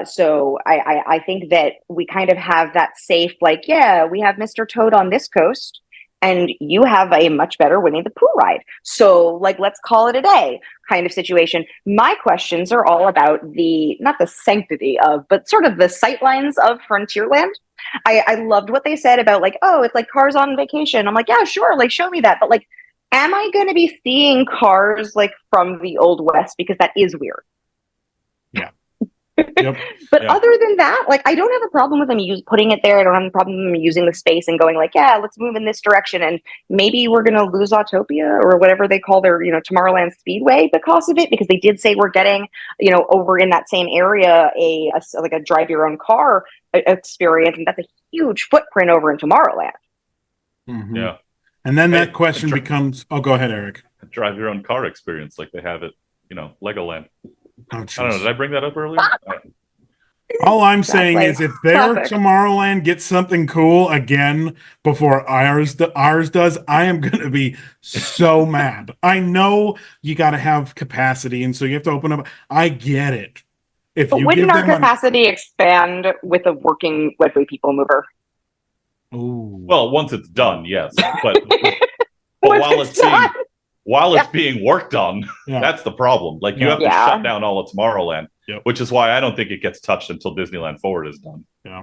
So I think that we kind of have that safe, like, yeah, we have Mr. Toad on this coast, and you have a much better Winnie the Pooh ride. So, like, let's call it a day kind of situation. My questions are all about not the sanctity of, but sort of the sightlines of Frontierland. I loved what they said about, like, oh, it's like Cars on Vacation. I'm like, yeah, sure, like, show me that. But, like, am I going to be seeing cars, like, from the Old West? Because that is weird. Yeah. Yep. But other than that, like, I don't have a problem with them putting it there. I don't have a problem with them using the space and going, like, yeah, let's move in this direction. And maybe we're going to lose Autopia or whatever they call their, Tomorrowland Speedway because of it, because they did say we're getting, over in that same area, a drive your own car experience. And that's a huge footprint over in Tomorrowland. Mm-hmm. Yeah. And then that question becomes, go ahead, Eric. Drive your own car experience like they have at, Legoland. Oh, I don't know. Did I bring that up earlier? All I'm saying is, if their perfect. Tomorrowland gets something cool again before ours does, I am going to be so mad. I know you got to have capacity, and so you have to open up. I get it. But wouldn't our capacity expand with a working Wedway People Mover? Well, once it's done, yes. But while it's being worked on, that's the problem. Like, you have to shut down all of Tomorrowland, which is why I don't think it gets touched until Disneyland Forward is done. Yeah,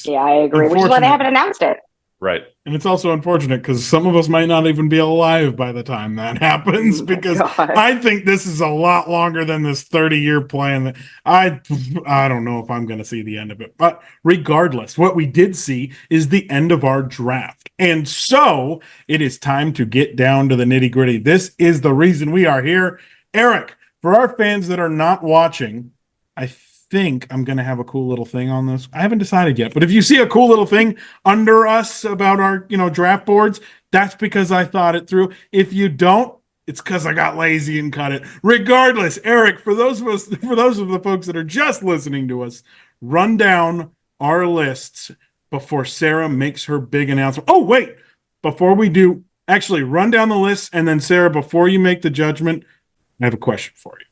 I agree. Which is why they haven't announced it. Right. And it's also unfortunate because some of us might not even be alive by the time that happens, because I think this is a lot longer than this 30-year plan. That I don't know if I'm going to see the end of it. But regardless, what we did see is the end of our draft. And so it is time to get down to the nitty-gritty. This is the reason we are here. Eric, for our fans that are not watching, I think I'm going to have a cool little thing on this. I haven't decided yet, but if you see a cool little thing under us about our, draft boards, that's because I thought it through. If you don't, it's because I got lazy and cut it. Regardless, Eric, for those of the folks that are just listening to us, run down our lists before Sarah makes her big announcement. Oh, wait, before we do, actually run down the list, and then Sarah, before you make the judgment, I have a question for you.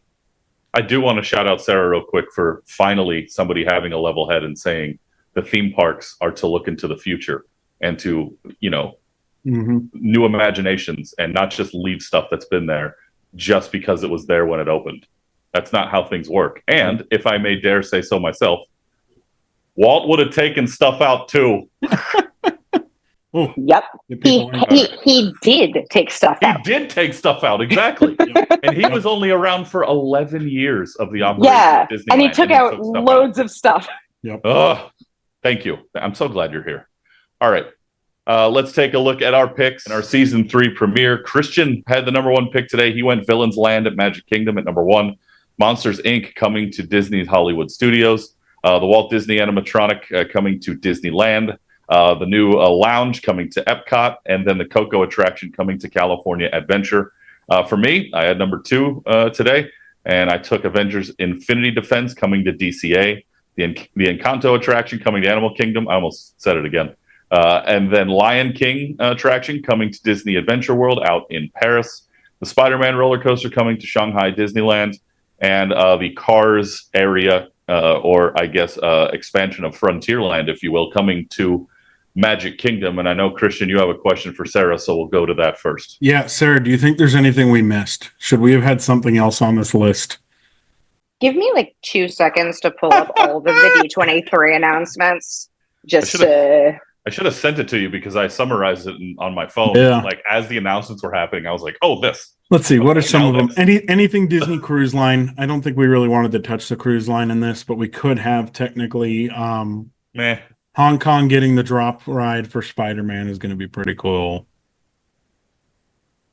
I do want to shout out Sarah real quick for finally somebody having a level head and saying the theme parks are to look into the future and to, new imaginations, and not just leave stuff that's been there just because it was there when it opened. That's not how things work. And if I may dare say so myself, Walt would have taken stuff out too. Oh, yep. He did take stuff out. He did take stuff out, exactly. And he was only around for 11 years of the operation of Disneyland. And he took out loads of stuff. Yep. Oh, thank you. I'm so glad you're here. All right. Let's take a look at our picks in our season 3 premiere. Christian had the number 1 pick today. He went Villain's Land at Magic Kingdom at number 1. Monsters, Inc. coming to Disney's Hollywood Studios. The Walt Disney animatronic coming to Disneyland. The new lounge coming to Epcot, and then the Coco attraction coming to California Adventure. For me, I had number 2 today, and I took Avengers Infinity Defense coming to DCA, the Encanto attraction coming to Animal Kingdom. I almost said it again. And then Lion King attraction coming to Disney Adventure World out in Paris. The Spider-Man roller coaster coming to Shanghai Disneyland, and the Cars area, or I guess expansion of Frontierland, if you will, coming to Magic Kingdom. And I know, Christian, you have a question for Sarah, so we'll go to that first. Yeah, Sarah, do you think there's anything we missed? Should we have had something else on this list? Give me like 2 seconds to pull up all of the D23 announcements. I should have sent it to you because I summarized it on my phone. Yeah. Like as the announcements were happening, I was like, "Oh, this." Let's see. What are some of them? this. Anything Disney Cruise Line? I don't think we really wanted to touch the cruise line in this, but we could have technically. Meh. Hong Kong getting the drop ride for Spider-Man is going to be pretty cool.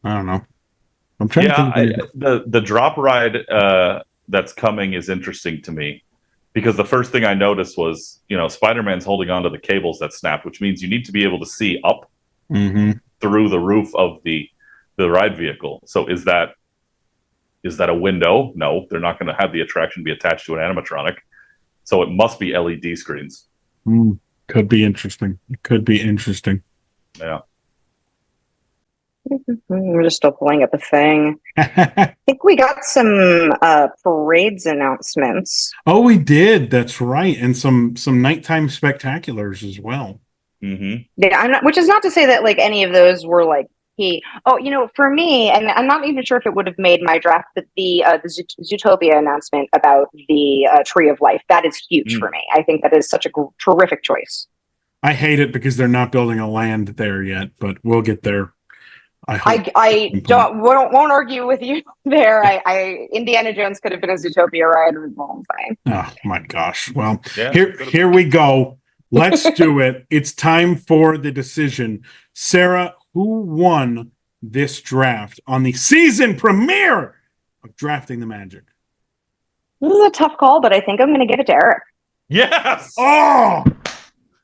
I don't know. I'm trying to think. The drop ride that's coming is interesting to me because the first thing I noticed was, Spider-Man's holding onto the cables that snapped, which means you need to be able to see up through the roof of the ride vehicle. So is that a window? No, they're not going to have the attraction be attached to an animatronic. So it must be LED screens. Could be interesting. It could be interesting. Yeah. We're just still pulling up a thing. I think we got some parades announcements. Oh, we did. That's right. And some nighttime spectaculars as well. Mm-hmm. Yeah, which is not to say that like any of those were like for me, and I'm not even sure if it would have made my draft, but the Zootopia announcement about the Tree of Life, that is huge for me. I think that is such a terrific choice. I hate it because they're not building a land there yet, but we'll get there. I won't argue with you there. Indiana Jones could have been a Zootopia ride. I'm fine. Oh my gosh! Well, here we go. Let's do it. It's time for the decision. Sarah, who won this draft on the season premiere of Drafting the Magic? This is a tough call, but I think I'm going to give it to Erik. Yes. Oh,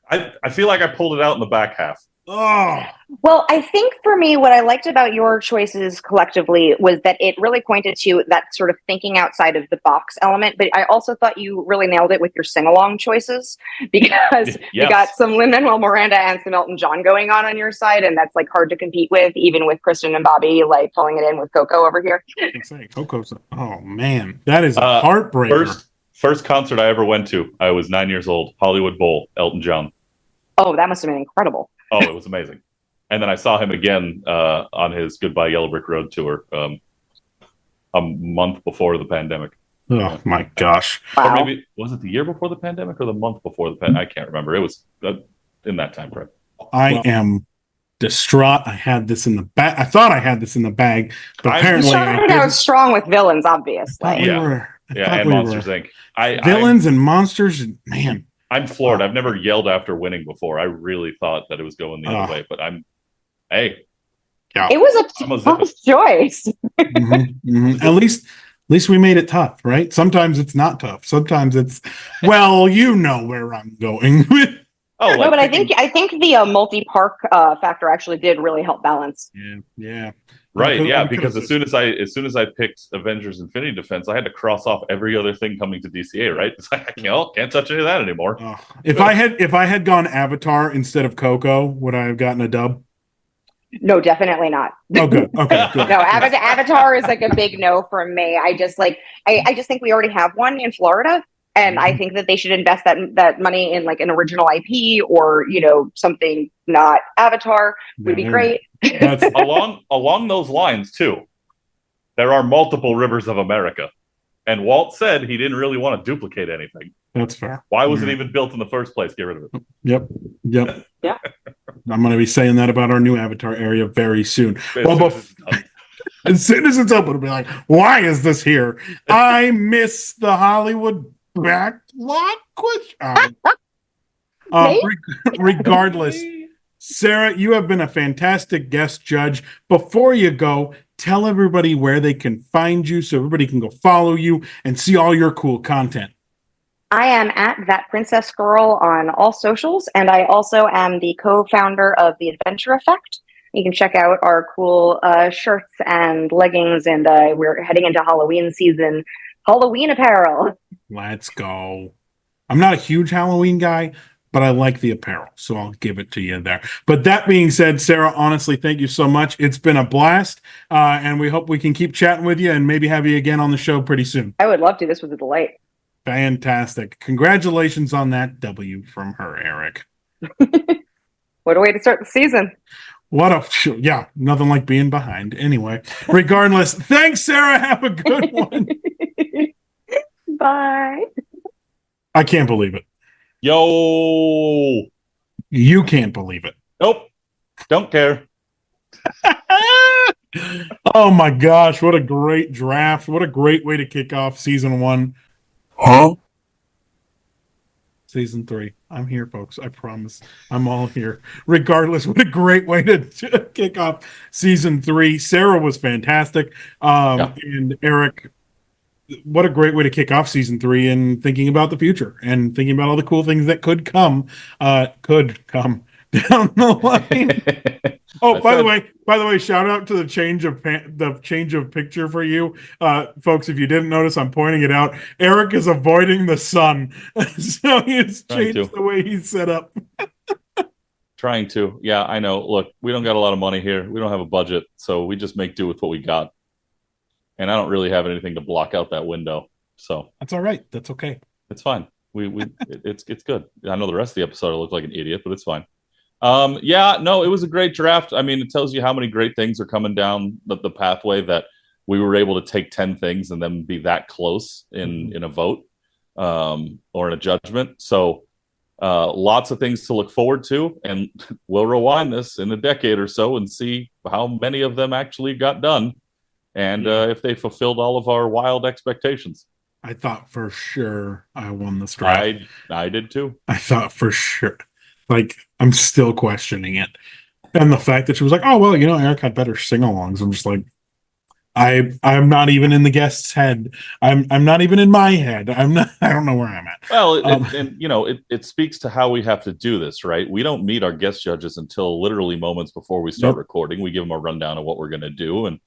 I feel like I pulled it out in the back half. Oh. Well, I think for me, what I liked about your choices collectively was that it really pointed to that sort of thinking outside of the box element. But I also thought you really nailed it with your sing-along choices because you got some Lin-Manuel Miranda and some Elton John going on your side, and that's like hard to compete with, even with Kristen and Bobby like pulling it in with Coco over here. Coco's. Oh man, that is a heartbreaker. First concert I ever went to, I was 9 years old. Hollywood Bowl, Elton John. Oh, that must have been incredible. Oh, it was amazing. And then I saw him again on his Goodbye Yellow Brick Road tour a month before the pandemic. Oh, my gosh. Wow. Or maybe, was it the year before the pandemic or the month before the pandemic? I can't remember. It was in that time frame. I am distraught. I had this in the bag. I thought I had this in the bag, but apparently I was strong with villains, obviously. And Monsters, Inc. Villains and monsters, man. I'm floored. I've never yelled after winning before. I really thought that it was going the other way, but it was a tough choice. At least we made it tough, right? Sometimes it's not tough. Sometimes it's, well, you know where I'm going. But I think the multi-park factor actually did really help balance. Yeah. Right, yeah, because as soon as I picked Avengers Infinity Defense, I had to cross off every other thing coming to DCA, right? It's like, can't touch any of that anymore. If I had gone Avatar instead of Coco, would I have gotten a dub? No, definitely not. Oh, good. Okay, good. No, Avatar is like a big no for me. I just think we already have one in Florida. And I think that they should invest that money in like an original IP or, something not Avatar would be great. along those lines, too, there are multiple rivers of America. And Walt said he didn't really want to duplicate anything. That's fair. Why was it even built in the first place? Get rid of it. Yep. Yeah. I'm going to be saying that about our new Avatar area very soon. As soon as it's open, I'll be like, why is this here? I miss the Hollywood backlot question. Regardless, Sarah, you have been a fantastic guest judge. Before you go, tell everybody where they can find you so everybody can go follow you and see all your cool content. I am at That Princess Girl on all socials, and I also am the co-founder of The Adventure Effect. You can check out our cool shirts and leggings, and we're heading into Halloween season. Halloween apparel. Let's go. I'm not a huge Halloween guy, but I like the apparel, so I'll give it to you there. But that being said, Sarah, honestly, thank you so much. It's been a blast, and we hope we can keep chatting with you and maybe have you again on the show pretty soon. I would love to. This was a delight. Fantastic. Congratulations on that W from her, Erik. What a way to start the season. Nothing like being behind. Anyway, regardless, thanks, Sarah. Have a good one. Bye. I can't believe it. Yo. You can't believe it. Nope. Don't care. Oh my gosh, what a great draft. What a great way to kick off season 1. Huh? Season 3. I'm here, folks. I promise. I'm all here. Regardless, what a great way to kick off season 3. Sarah was fantastic. And Eric, what a great way to kick off season 3 and thinking about the future and thinking about all the cool things that could come down the line. Oh, by the way, shout out to the change of picture for you, folks. If you didn't notice, I'm pointing it out. Eric is avoiding the sun, so he's changed the way he's set up. Trying to, yeah, I know. Look, we don't got a lot of money here. We don't have a budget, so we just make do with what we got. And I don't really have anything to block out that window, so that's all right. That's okay. It's fine. It's good. I know the rest of the episode I look like an idiot, but it's fine. It was a great draft. I mean, it tells you how many great things are coming down the pathway that we were able to take 10 things and then be that close in a vote or in a judgment. So lots of things to look forward to, and we'll rewind this in a decade or so and see how many of them actually got done and if they fulfilled all of our wild expectations. I thought for sure I won this draft. I did too. I thought for sure. Like, I'm still questioning it. And the fact that she was like, oh, well, Eric had better sing-alongs. I'm just like, I'm not even in the guest's head. I'm not even in my head. I don't know where I'm at. Well, it speaks to how we have to do this, right? We don't meet our guest judges until literally moments before we start recording. We give them a rundown of what we're going to do. And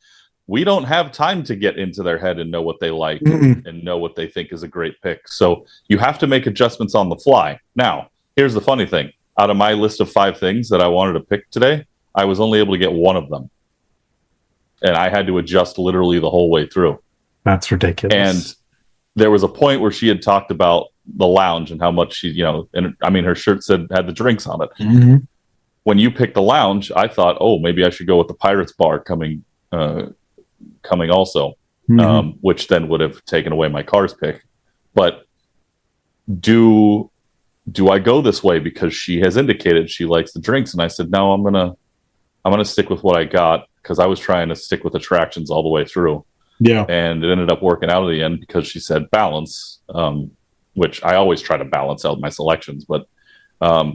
we don't have time to get into their head and know what they like and know what they think is a great pick. So you have to make adjustments on the fly. Now, here's the funny thing. Out of my list of 5 things that I wanted to pick today, I was only able to get one of them. And I had to adjust literally the whole way through. That's ridiculous. And there was a point where she had talked about the lounge and how much she, and I mean, her shirt had the drinks on it. Mm-hmm. When you picked the lounge, I thought, oh, maybe I should go with the Pirates Bar coming also, which then would have taken away my car's pick. But do I go this way because she has indicated she likes the drinks? And I said, no, I'm gonna stick with what I got, because I was trying to stick with attractions all the way through. Yeah. And it ended up working out at the end because she said balance, which I always try to balance out my selections, but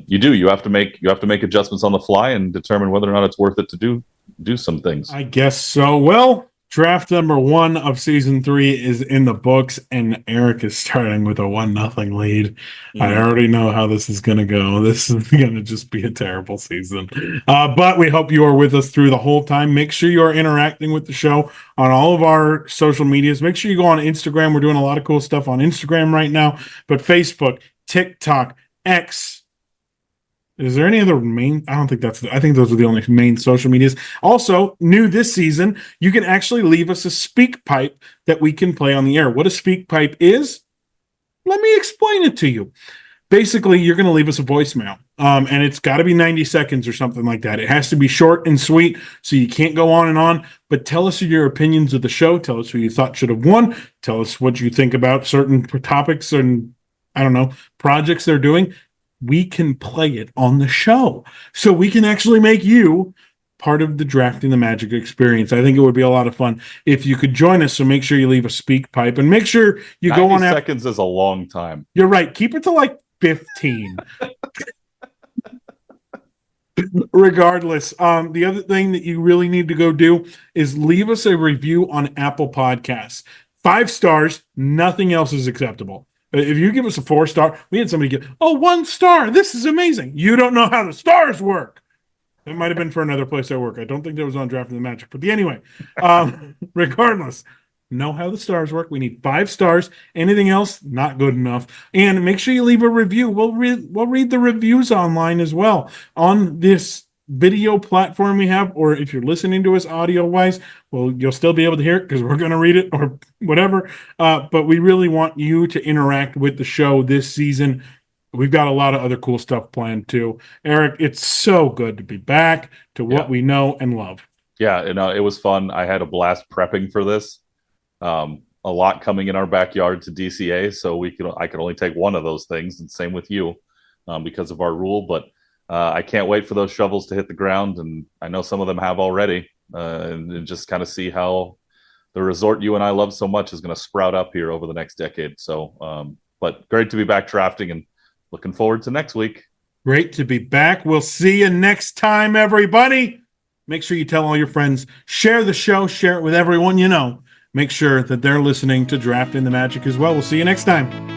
you have to make adjustments on the fly and determine whether or not it's worth it to do some things. I guess so. Well, draft number 1 of season 3 is in the books, and Eric is starting with a 1-0 lead. I already know how this is going to go. This is going to just be a terrible season. But we hope you are with us through the whole time. Make sure you are interacting with the show on all of our social medias. Make sure you go on Instagram. We're doing a lot of cool stuff on Instagram right now. But Facebook, TikTok, X. Is there any other main? I think those are the only main social medias. Also, new this season, you can actually leave us a speak pipe that we can play on the air. What a speak pipe is? Let me explain it to you. Basically, you're going to leave us a voicemail, and it's got to be 90 seconds or something like that. It has to be short and sweet, so you can't go on and on. But tell us your opinions of the show. Tell us who you thought should have won. Tell us what you think about certain topics and, I don't know, projects they're doing. We can play it on the show, so we can actually make you part of the Drafting the Magic experience. I think it would be a lot of fun if you could join us. So make sure you leave a speak pipe, and make sure you go on. 90 seconds is a long time. You're right. Keep it to like 15. Regardless, the other thing that you really need to go do is leave us a review on Apple Podcasts. 5 stars. Nothing else is acceptable. If you give us a 4-star, we had somebody give, 1 star. This is amazing. You don't know how the stars work. It might have been for another place I work. I don't think that was on Drafting the Magic. But anyway, regardless, know how the stars work. We need 5 stars. Anything else, not good enough. And make sure you leave a review. We'll read the reviews online as well on this video platform we have, or if you're listening to us audio-wise, well, you'll still be able to hear it because we're going to read it or whatever. But we really want you to interact with the show this season. We've got a lot of other cool stuff planned too. Eric, it's so good to be back to what we know and love. Yeah, it was fun. I had a blast prepping for this. A a lot coming in our backyard to DCA, so I could only take one of those things, and same with you, because of our rule. But I can't wait for those shovels to hit the ground, and I know some of them have already, and just kind of see how the resort you and I love so much is going to sprout up here over the next decade. So, but great to be back drafting, and looking forward to next week. Great to be back. We'll see you next time, everybody. Make sure you tell all your friends, share the show, share it with everyone you know. Make sure that they're listening to Drafting the Magic as well. We'll see you next time.